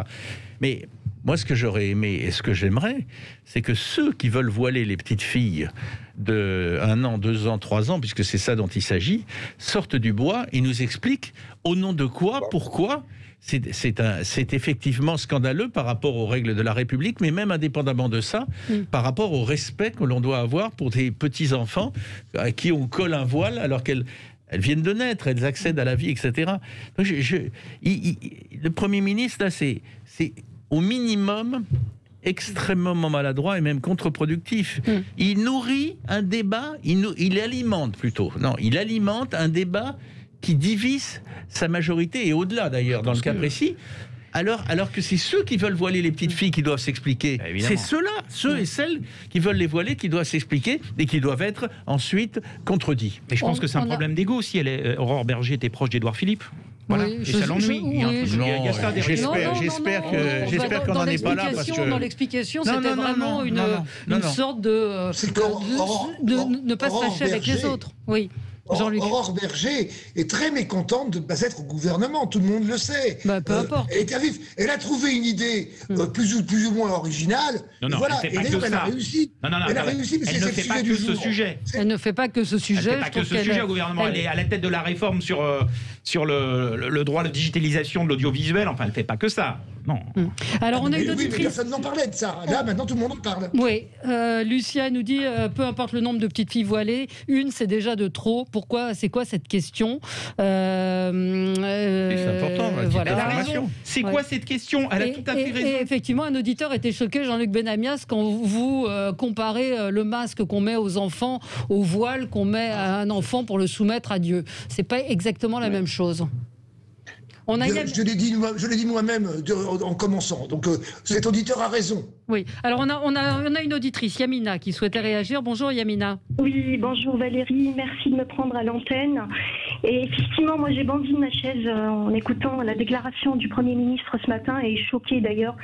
Mais moi, ce que j'aurais aimé et ce que j'aimerais, c'est que ceux qui veulent voiler les petites filles de 1 an, 2 ans, 3 ans, puisque c'est ça dont il s'agit, sortent du bois et nous expliquent au nom de quoi, pourquoi. C'est effectivement scandaleux par rapport aux règles de la République, mais même indépendamment de ça, par rapport au respect que l'on doit avoir pour des petits-enfants à qui on colle un voile alors qu'elles viennent de naître, elles accèdent à la vie, etc. Donc le Premier ministre, là, c'est au minimum extrêmement maladroit et même contre-productif. Il nourrit un débat, il alimente plutôt. Non, il alimente un débat qui divise sa majorité, et au-delà d'ailleurs, dans le cas précis, alors que c'est ceux qui veulent voiler les petites filles qui doivent s'expliquer. C'est ceux-là, ceux et celles qui veulent les voiler, qui doivent s'expliquer et qui doivent être ensuite contredits. Mais je pense que c'est un problème d'égo. Si Aurore Berger était proche d'Édouard Philippe, voilà, et ça l'ennuie. J'espère qu'on n'en est pas là. Parce que... Dans l'explication, c'était vraiment une sorte de ne pas se fâcher avec les autres. Oui. Aurore Berger est très mécontente de ne pas être au gouvernement, tout le monde le sait. Peu importe. Elle a trouvé une idée plus ou moins originale. Voilà. Et d'ailleurs, elle a réussi. Elle a réussi, mais elle ne fait pas que ce sujet. Elle ne fait pas que ce sujet. Elle ne fait pas que ce sujet au gouvernement. Elle est à la tête de la réforme sur le droit de digitalisation de l'audiovisuel. Enfin, elle ne fait pas que ça. Non. Alors, on a une auditrice. Oui, personne n'en parlait de ça. Là, maintenant, tout le monde en parle. Oui. Lucia nous dit peu importe le nombre de petites filles voilées, une, c'est déjà de trop. Pourquoi ? C'est quoi cette question ? C'est important. Elle a raison. C'est quoi cette question ? Elle a tout à fait raison. Et effectivement, un auditeur était choqué, Jean-Luc Benamias, quand vous comparez le masque qu'on met aux enfants au voile qu'on met à un enfant pour le soumettre à Dieu. C'est pas exactement la même chose. Je l'ai dit moi-même en commençant. Donc cet auditeur a raison. Oui. Alors on a une auditrice, Yamina, qui souhaitait réagir. Bonjour Yamina. Oui, bonjour Valérie. Merci de me prendre à l'antenne. Et effectivement, moi j'ai bondi de ma chaise en écoutant la déclaration du Premier ministre ce matin et choquée d'ailleurs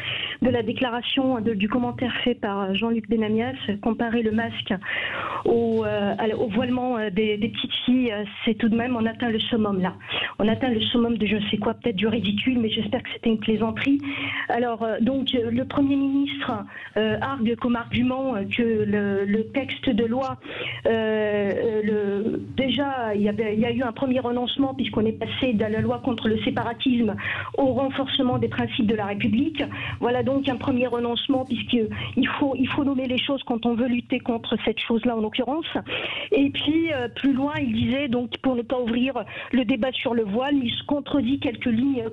de la déclaration du commentaire fait par Jean-Luc Benamias. Comparer le masque au voilement des petites filles, c'est tout de même, on atteint le summum là. On atteint le summum de je ne sais quoi, peut-être du ridicule, mais j'espère que c'était une plaisanterie. Alors, donc, le Premier ministre argue comme argument que le texte de loi, déjà, il y a eu un premier renoncement puisqu'on est passé de la loi contre le séparatisme au renforcement des principes de la République. Voilà donc un premier renoncement puisqu'il faut nommer les choses quand on veut lutter contre cette chose-là en l'occurrence. Et puis, plus loin, il disait, donc, pour ne pas ouvrir le débat sur le voile, mais il se contredit quelques lignes,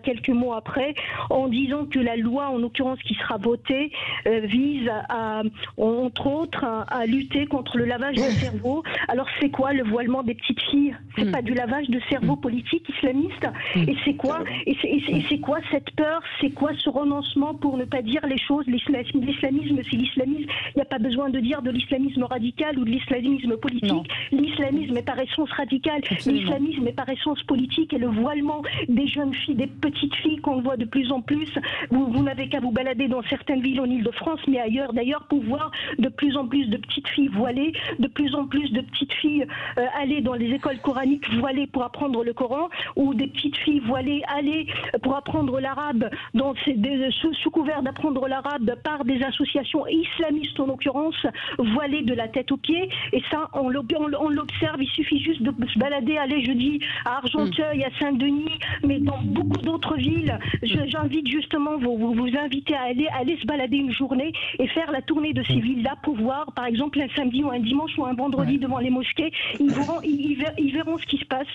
quelques mots après, en disant que la loi, en l'occurrence, qui sera votée, vise entre autres, à lutter contre le lavage du cerveau. Alors c'est quoi le voile voilement des petites filles, c'est pas du lavage de cerveau politique islamiste. Et c'est quoi c'est quoi cette peur? C'est quoi ce renoncement pour ne pas dire les choses? L'islamisme, c'est l'islamisme. Il n'y a pas besoin de dire de l'islamisme radical ou de l'islamisme politique. L'islamisme est par essence radical. L'islamisme est par essence politique, et le voilement des jeunes filles, des petites filles qu'on voit de plus en plus. Vous n'avez qu'à vous balader dans certaines villes en Ile-de-France, mais ailleurs d'ailleurs, pour voir de plus en plus de petites filles voilées, de plus en plus de petites filles aller dans les écoles coraniques voilées pour apprendre le Coran, ou des petites filles voilées aller pour apprendre l'arabe sous couvert d'apprendre l'arabe par des associations islamistes en l'occurrence, voilées de la tête aux pieds. Et ça, on l'observe. Il suffit juste de se balader, aller jeudi à Argenteuil, à Saint-Denis, mais dans beaucoup d'autres villes. J'invite justement vous inviter à aller se balader une journée et faire la tournée de ces villes-là pour voir, par exemple, un samedi ou un dimanche ou un vendredi devant les mosquées. Ils verront ce qui se passe.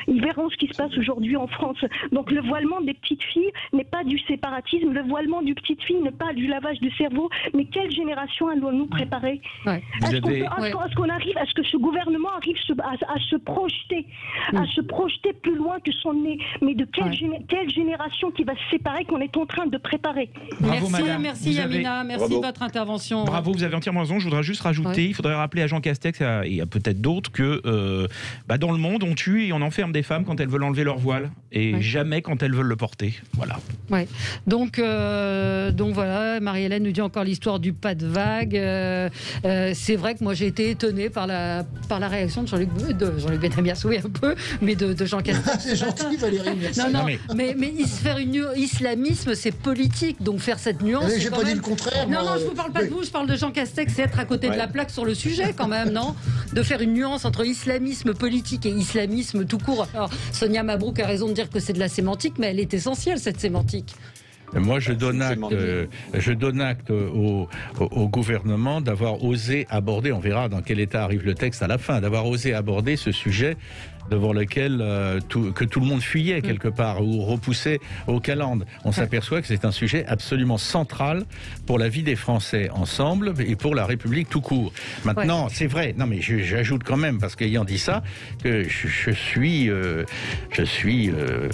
Ils verront ce qui se passe aujourd'hui en France. Donc le voilement des petites filles n'est pas du séparatisme. Le voilement du petite fille n'est pas du lavage de cerveau. Mais quelle génération allons-nous préparer? Est-ce qu'on arrive, est-ce que ce gouvernement arrive à se projeter plus loin que son nez? Mais de quelle génération qui va se séparer qu'on est en train de préparer? Bravo, merci Yamina, merci de votre intervention. Bravo, vous avez entièrement raison. Je voudrais juste rajouter, il faudrait rappeler à Jean Castex et à peut-être d'autres que dans le monde, on tue et on enferme des femmes quand elles veulent enlever leur voile et jamais quand elles veulent le porter. Voilà. Ouais. Donc voilà, Marie-Hélène nous dit encore l'histoire du pas de vague. C'est vrai que moi j'ai été étonnée par la réaction de Jean-Luc Benamias, oui un peu, mais de Jean Castex. C'est gentil Valérie, merci. Non, mais faire islamisme, c'est politique, donc faire cette nuance. J'ai pas dit le contraire. Non, je vous parle pas de vous, je parle de Jean Castex, c'est être à côté de la plaque sur le sujet quand même, non? De faire une nuance entre islamisme politique et islamisme tout court. Alors, Sonia Mabrouk a raison de dire que c'est de la sémantique, mais elle est essentielle cette sémantique. Moi, je donne acte au gouvernement d'avoir osé aborder, on verra dans quel état arrive le texte à la fin, d'avoir osé aborder ce sujet devant lequel que tout le monde fuyait quelque part ou repoussait aux calendes. On s'aperçoit que c'est un sujet absolument central pour la vie des Français ensemble et pour la République tout court. Maintenant, c'est vrai, non mais j'ajoute quand même, parce qu'ayant dit ça, que je suis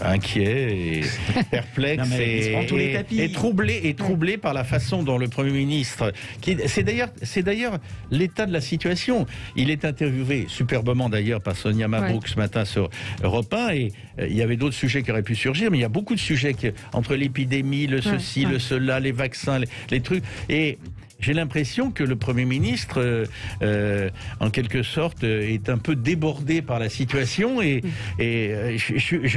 inquiet et perplexe et troublé par la façon dont le Premier ministre, c'est d'ailleurs l'état de la situation. Il est interviewé superbement d'ailleurs par Sonia Mabrouk ce matin sur Europe 1 et il y avait d'autres sujets qui auraient pu surgir, mais il y a beaucoup de sujets entre l'épidémie, le ceci, le cela, les vaccins, les trucs. Et j'ai l'impression que le Premier ministre, en quelque sorte, est un peu débordé par la situation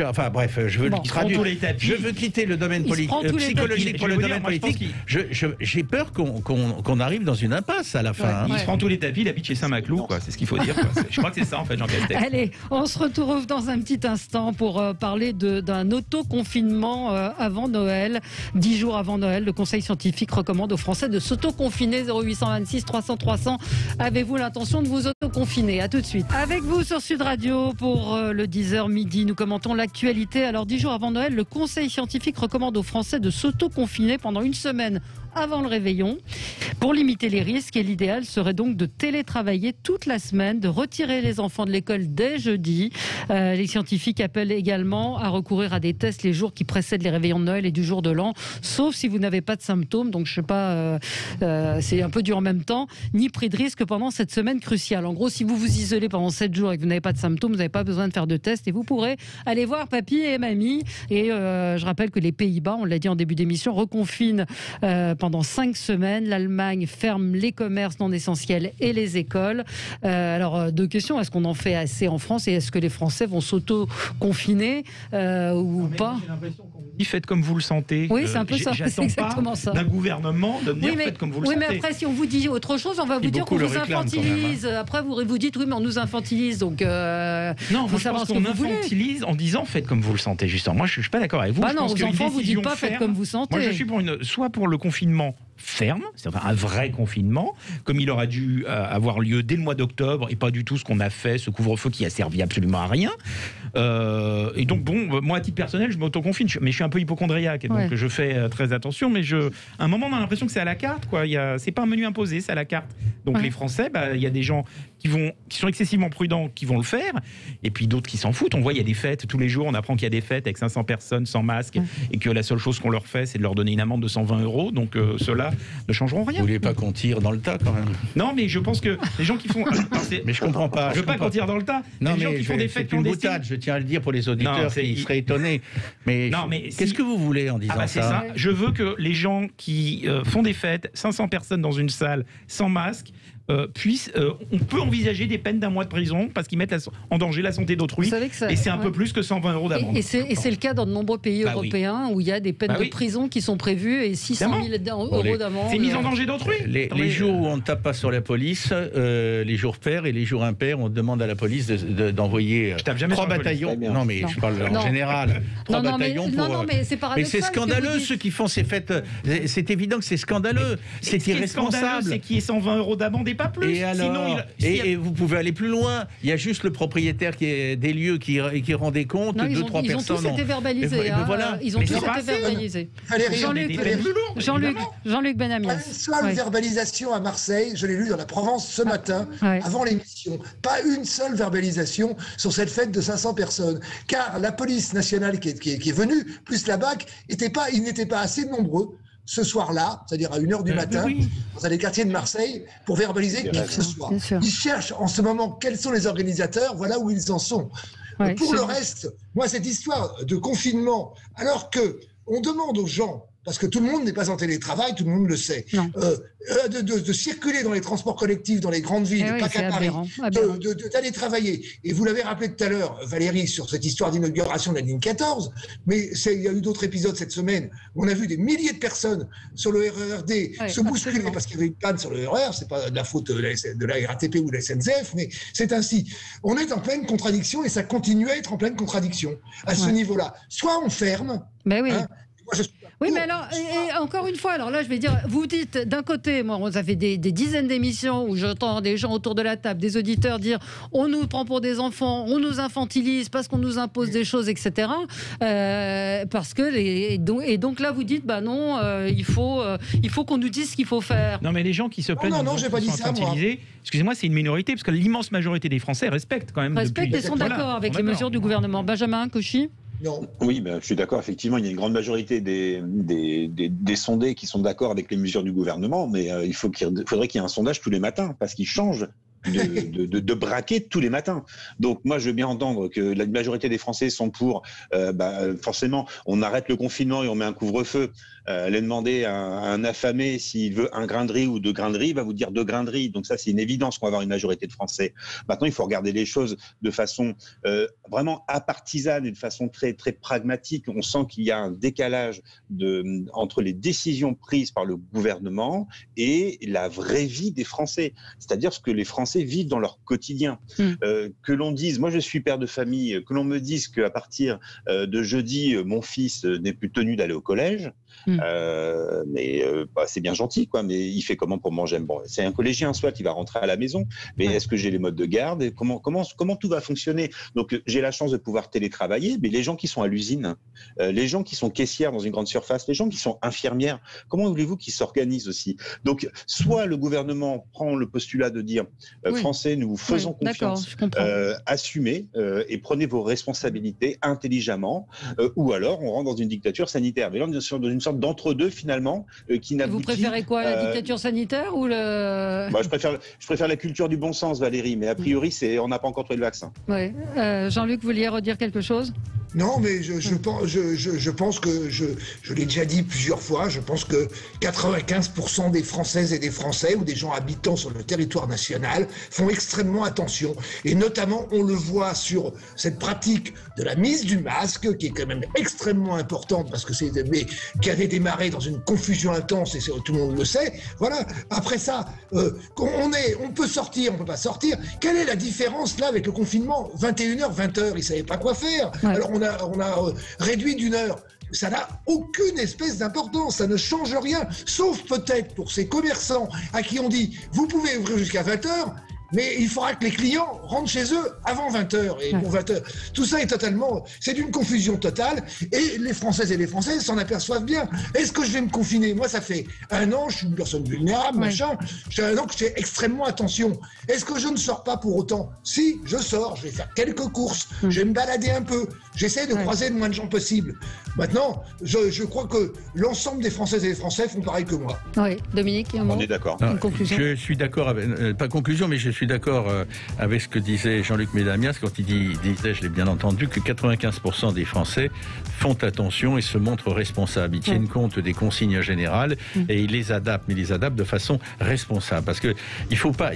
enfin bref, je veux quitter le domaine psychologique pour le domaine politique. J'ai peur qu'on arrive dans une impasse à la fin. Il se prend tous les tapis, il habite chez Saint-Maclou, c'est ce qu'il faut dire. Je crois que c'est ça en fait, Jean Castex. Allez, on se retrouve dans un petit instant pour parler d'un autoconfinement avant Noël. 10 jours avant Noël, le Conseil scientifique recommande aux Français de s'autoconfiner. 0826 300 300. Avez-vous l'intention de vous autoconfiner? À tout de suite. Avec vous sur Sud Radio pour le 10h midi. Nous commentons l'actualité. Alors 10 jours avant Noël, le Conseil scientifique recommande aux Français de s'autoconfiner pendant une semaine avant le réveillon pour limiter les risques, et l'idéal serait donc de télétravailler toute la semaine, de retirer les enfants de l'école dès jeudi. Les scientifiques appellent également à recourir à des tests les jours qui précèdent les réveillons de Noël et du jour de l'an, sauf si vous n'avez pas de symptômes, donc je sais pas, c'est un peu dur en même temps, ni pris de risque pendant cette semaine cruciale. En gros, si vous vous isolez pendant 7 jours et que vous n'avez pas de symptômes, vous n'avez pas besoin de faire de tests et vous pourrez aller voir papy et mamie. Et je rappelle que les Pays-Bas, on l'a dit en début d'émission, reconfinent pendant 5 semaines. L'Allemagne ferme les commerces non essentiels et les écoles. Alors, 2 questions. Est-ce qu'on en fait assez en France et est-ce que les Français vont s'auto-confiner ou pas? J'ai l'impression qu'on dit faites comme vous le sentez. Oui, c'est un peu ça. C'est exactement ça. D'un gouvernement de dire faites comme vous le sentez. Oui, mais après, si on vous dit autre chose, on va vous dire qu'on vous infantilise. Après, vous dites oui, mais on nous infantilise. Donc, non, moi, je pense qu'on infantilise en disant faites comme vous le sentez, justement. Moi, je ne suis pas d'accord avec vous. Bah non, aux enfants, vous dites pas faites comme vous sentez. Moi, je suis soit pour le confinement ferme, c'est-à-dire un vrai confinement, comme il aura dû avoir lieu dès le mois d'octobre, et pas du tout ce qu'on a fait, ce couvre-feu qui a servi absolument à rien. Et donc, bon, moi, à titre personnel, je m'autoconfine, mais je suis un peu hypocondriaque, et donc je fais très attention, mais à un moment, on a l'impression que c'est à la carte, quoi. C'est pas un menu imposé, c'est à la carte. Donc les Français, il y a des gens qui sont excessivement prudents, qui vont le faire, et puis d'autres qui s'en foutent. On voit, il y a des fêtes tous les jours, on apprend qu'il y a des fêtes avec 500 personnes sans masque, et que la seule chose qu'on leur fait, c'est de leur donner une amende de 120 €. Donc ceux-là ne changeront rien. Vous voulez pas qu'on tire dans le tas quand même? Non, mais je pense que les gens qui font... mais je comprends pas. Je veux pas qu'on tire dans le tas. Non, les gens mais qui font des fêtes c'est une clandestines. boutade, je tiens à le dire pour les auditeurs qui seraient étonnés. Mais, qu'est-ce que vous voulez en disant ça? C'est ça. Je veux que les gens qui font des fêtes, 500 personnes dans une salle sans masque, on peut envisager des peines d'1 mois de prison parce qu'ils mettent en danger la santé d'autrui. Et c'est un peu plus que 120 € d'amende. Et c'est le cas dans de nombreux pays européens où il y a des peines de prison qui sont prévues et 600 000 € d'amende. C'est mise en danger d'autrui. Les jours où on ne tape pas sur la police, les jours pairs et les jours impairs, on demande à la police d'envoyer 3 bataillons. Non, mais je parle en général. 3 bataillons pour. Mais c'est paradoxal. Mais c'est scandaleux ceux qui font ces fêtes. C'est évident que c'est scandaleux. C'est irresponsable. C'est qu'il y ait 120 € d'amende et pas plus. Et alors, et vous pouvez aller plus loin. Il y a juste le propriétaire des lieux qui rend des comptes. Non, 2-3 personnes. Ils ont tous été verbalisés. Voilà. Ils ont tous été verbalisés. Jean-Luc Benhammi. Pas une seule verbalisation à Marseille. Je l'ai lu dans la Provence ce matin, avant l'émission. Pas une seule verbalisation sur cette fête de 500 personnes. Car la police nationale qui est venue, plus la BAC, ils n'étaient pas assez nombreux ce soir-là, c'est-à-dire à 1h du matin, dans les quartiers de Marseille, pour verbaliser qui que ce soit. Ils cherchent en ce moment quels sont les organisateurs, voilà où ils en sont. Pour le reste, moi, cette histoire de confinement, alors que on demande aux gens, parce que tout le monde n'est pas en télétravail, tout le monde le sait, de circuler dans les transports collectifs, dans les grandes villes, pas qu'à Paris, d'aller travailler. Et vous l'avez rappelé tout à l'heure, Valérie, sur cette histoire d'inauguration de la ligne 14, mais il y a eu d'autres épisodes cette semaine où on a vu des milliers de personnes sur le RERD se bousculer parce qu'il y avait une panne sur le RER, c'est pas de la faute de la RATP ou de la SNCF, mais c'est ainsi. On est en pleine contradiction et ça continue à être en pleine contradiction à ce niveau-là. Soit on ferme, oui, mais alors, et encore une fois, alors là, je vais dire, vous dites, d'un côté, moi, ça fait des dizaines d'émissions où j'entends des gens autour de la table, des auditeurs dire, on nous prend pour des enfants, on nous infantilise parce qu'on nous impose des choses, etc. Parce que, et donc là, vous dites, bah non, il faut qu'on nous dise ce qu'il faut faire. Non, mais les gens qui se plaignent, j'ai pas dit ça, moi. Excusez-moi, c'est une minorité, parce que l'immense majorité des Français respectent quand même. Respectent et sont d'accord avec les mesures du gouvernement. Benjamin Cauchy? Non. Oui, je suis d'accord. Effectivement, il y a une grande majorité des sondés qui sont d'accord avec les mesures du gouvernement, mais il faudrait qu'il y ait un sondage tous les matins, parce qu'ils changent de braquet tous les matins. Donc moi, je veux bien entendre que la majorité des Français sont pour. Forcément, on arrête le confinement et on met un couvre-feu. Aller demander à un affamé s'il veut un grain de riz ou 2 grains de riz, il va vous dire 2 grains de riz. Donc ça, c'est une évidence qu'on va avoir une majorité de Français. Maintenant, il faut regarder les choses de façon vraiment apartisane et de façon très, très pragmatique. On sent qu'il y a un décalage entre les décisions prises par le gouvernement et la vraie vie des Français. C'est-à-dire ce que les Français vivent dans leur quotidien. Que l'on dise, moi je suis père de famille, que l'on me dise qu'à partir de jeudi, mon fils n'est plus tenu d'aller au collège, c'est bien gentil, quoi, mais il fait comment pour manger? Bon, c'est un collégien, soit il va rentrer à la maison, mais est-ce que j'ai les modes de garde? Comment tout va fonctionner? Donc j'ai la chance de pouvoir télétravailler, mais les gens qui sont à l'usine, les gens qui sont caissières dans une grande surface, les gens qui sont infirmières, comment voulez-vous qu'ils s'organisent aussi? Donc soit le gouvernement prend le postulat de dire Français, nous vous faisons confiance, assumez et prenez vos responsabilités intelligemment, ou alors on rentre dans une dictature sanitaire. Mais là, on est dans une sorte d'entre-deux finalement qui n'aboutit. Vous préférez quoi, la dictature sanitaire ou le... Je préfère la culture du bon sens, Valérie, mais a priori, on n'a pas encore trouvé le vaccin. Oui. Jean-Luc, vous vouliez redire quelque chose? Non, mais je pense que, je l'ai déjà dit plusieurs fois, je pense que 95% des Françaises et des Français ou des gens habitant sur le territoire national font extrêmement attention. Et notamment, on le voit sur cette pratique de la mise du masque, qui est quand même extrêmement importante parce que qui avait démarré dans une confusion intense et tout le monde le sait. Voilà. Après ça, on peut sortir, on peut pas sortir. Quelle est la différence là avec le confinement? 21h, 20h, ils savaient pas quoi faire. Alors on a réduit d'1 heure. Ça n'a aucune espèce d'importance, ça ne change rien, sauf peut-être pour ces commerçants à qui on dit vous pouvez ouvrir jusqu'à 20h, mais il faudra que les clients rentrent chez eux avant 20h. Et pour 20h, tout ça est totalement... C'est d'une confusion totale et les Françaises et les Français s'en aperçoivent bien. Est-ce que je vais me confiner? Moi, ça fait 1 an, je suis une personne vulnérable, machin. J'ai 1 an que je fais extrêmement attention. Est-ce que je ne sors pas pour autant? Si, je sors, je vais faire quelques courses, je vais me balader un peu, j'essaie de croiser le moins de gens possible. Maintenant, je crois que l'ensemble des Françaises et des Français font pareil que moi. Oui, Dominique, on est d'accord. Une conclusion. Je suis d'accord avec, pas conclusion, mais je suis d'accord avec ce que disait Jean-Luc Médamias quand il disait, je l'ai bien entendu, que 95% des Français font attention et se montrent responsables. Ils tiennent compte des consignes générales et ils les adaptent, mais ils les adaptent de façon responsable. Parce que il faudrait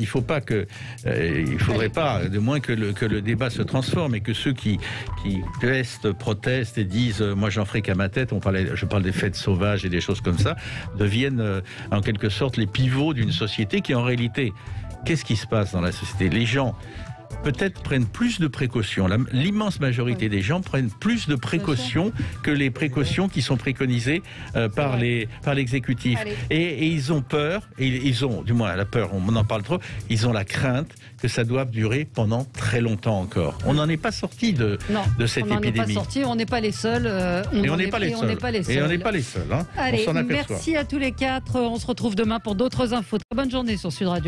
pas, de moins que le débat se transforme et que ceux qui testent, protestent et disent, moi j'en ferai qu'à ma tête, je parle des fêtes sauvages et des choses comme ça, deviennent en quelque sorte les pivots d'une société qui en réalité, qu'est-ce qui se passe dans la société? Les gens peut-être prennent plus de précautions. L'immense majorité des gens prennent plus de précautions que les précautions qui sont préconisées par l'exécutif. Et ils ont peur, et ils ont, du moins la peur, on en parle trop, ils ont la crainte que ça doive durer pendant très longtemps encore. On n'en est pas sorti de cette épidémie. On n'en est pas sorti, on n'est pas les seuls. Et on n'est pas les seuls. Hein. Allez, on s'en aperçoit. Merci à tous les 4. On se retrouve demain pour d'autres infos. Très bonne journée sur Sud Radio.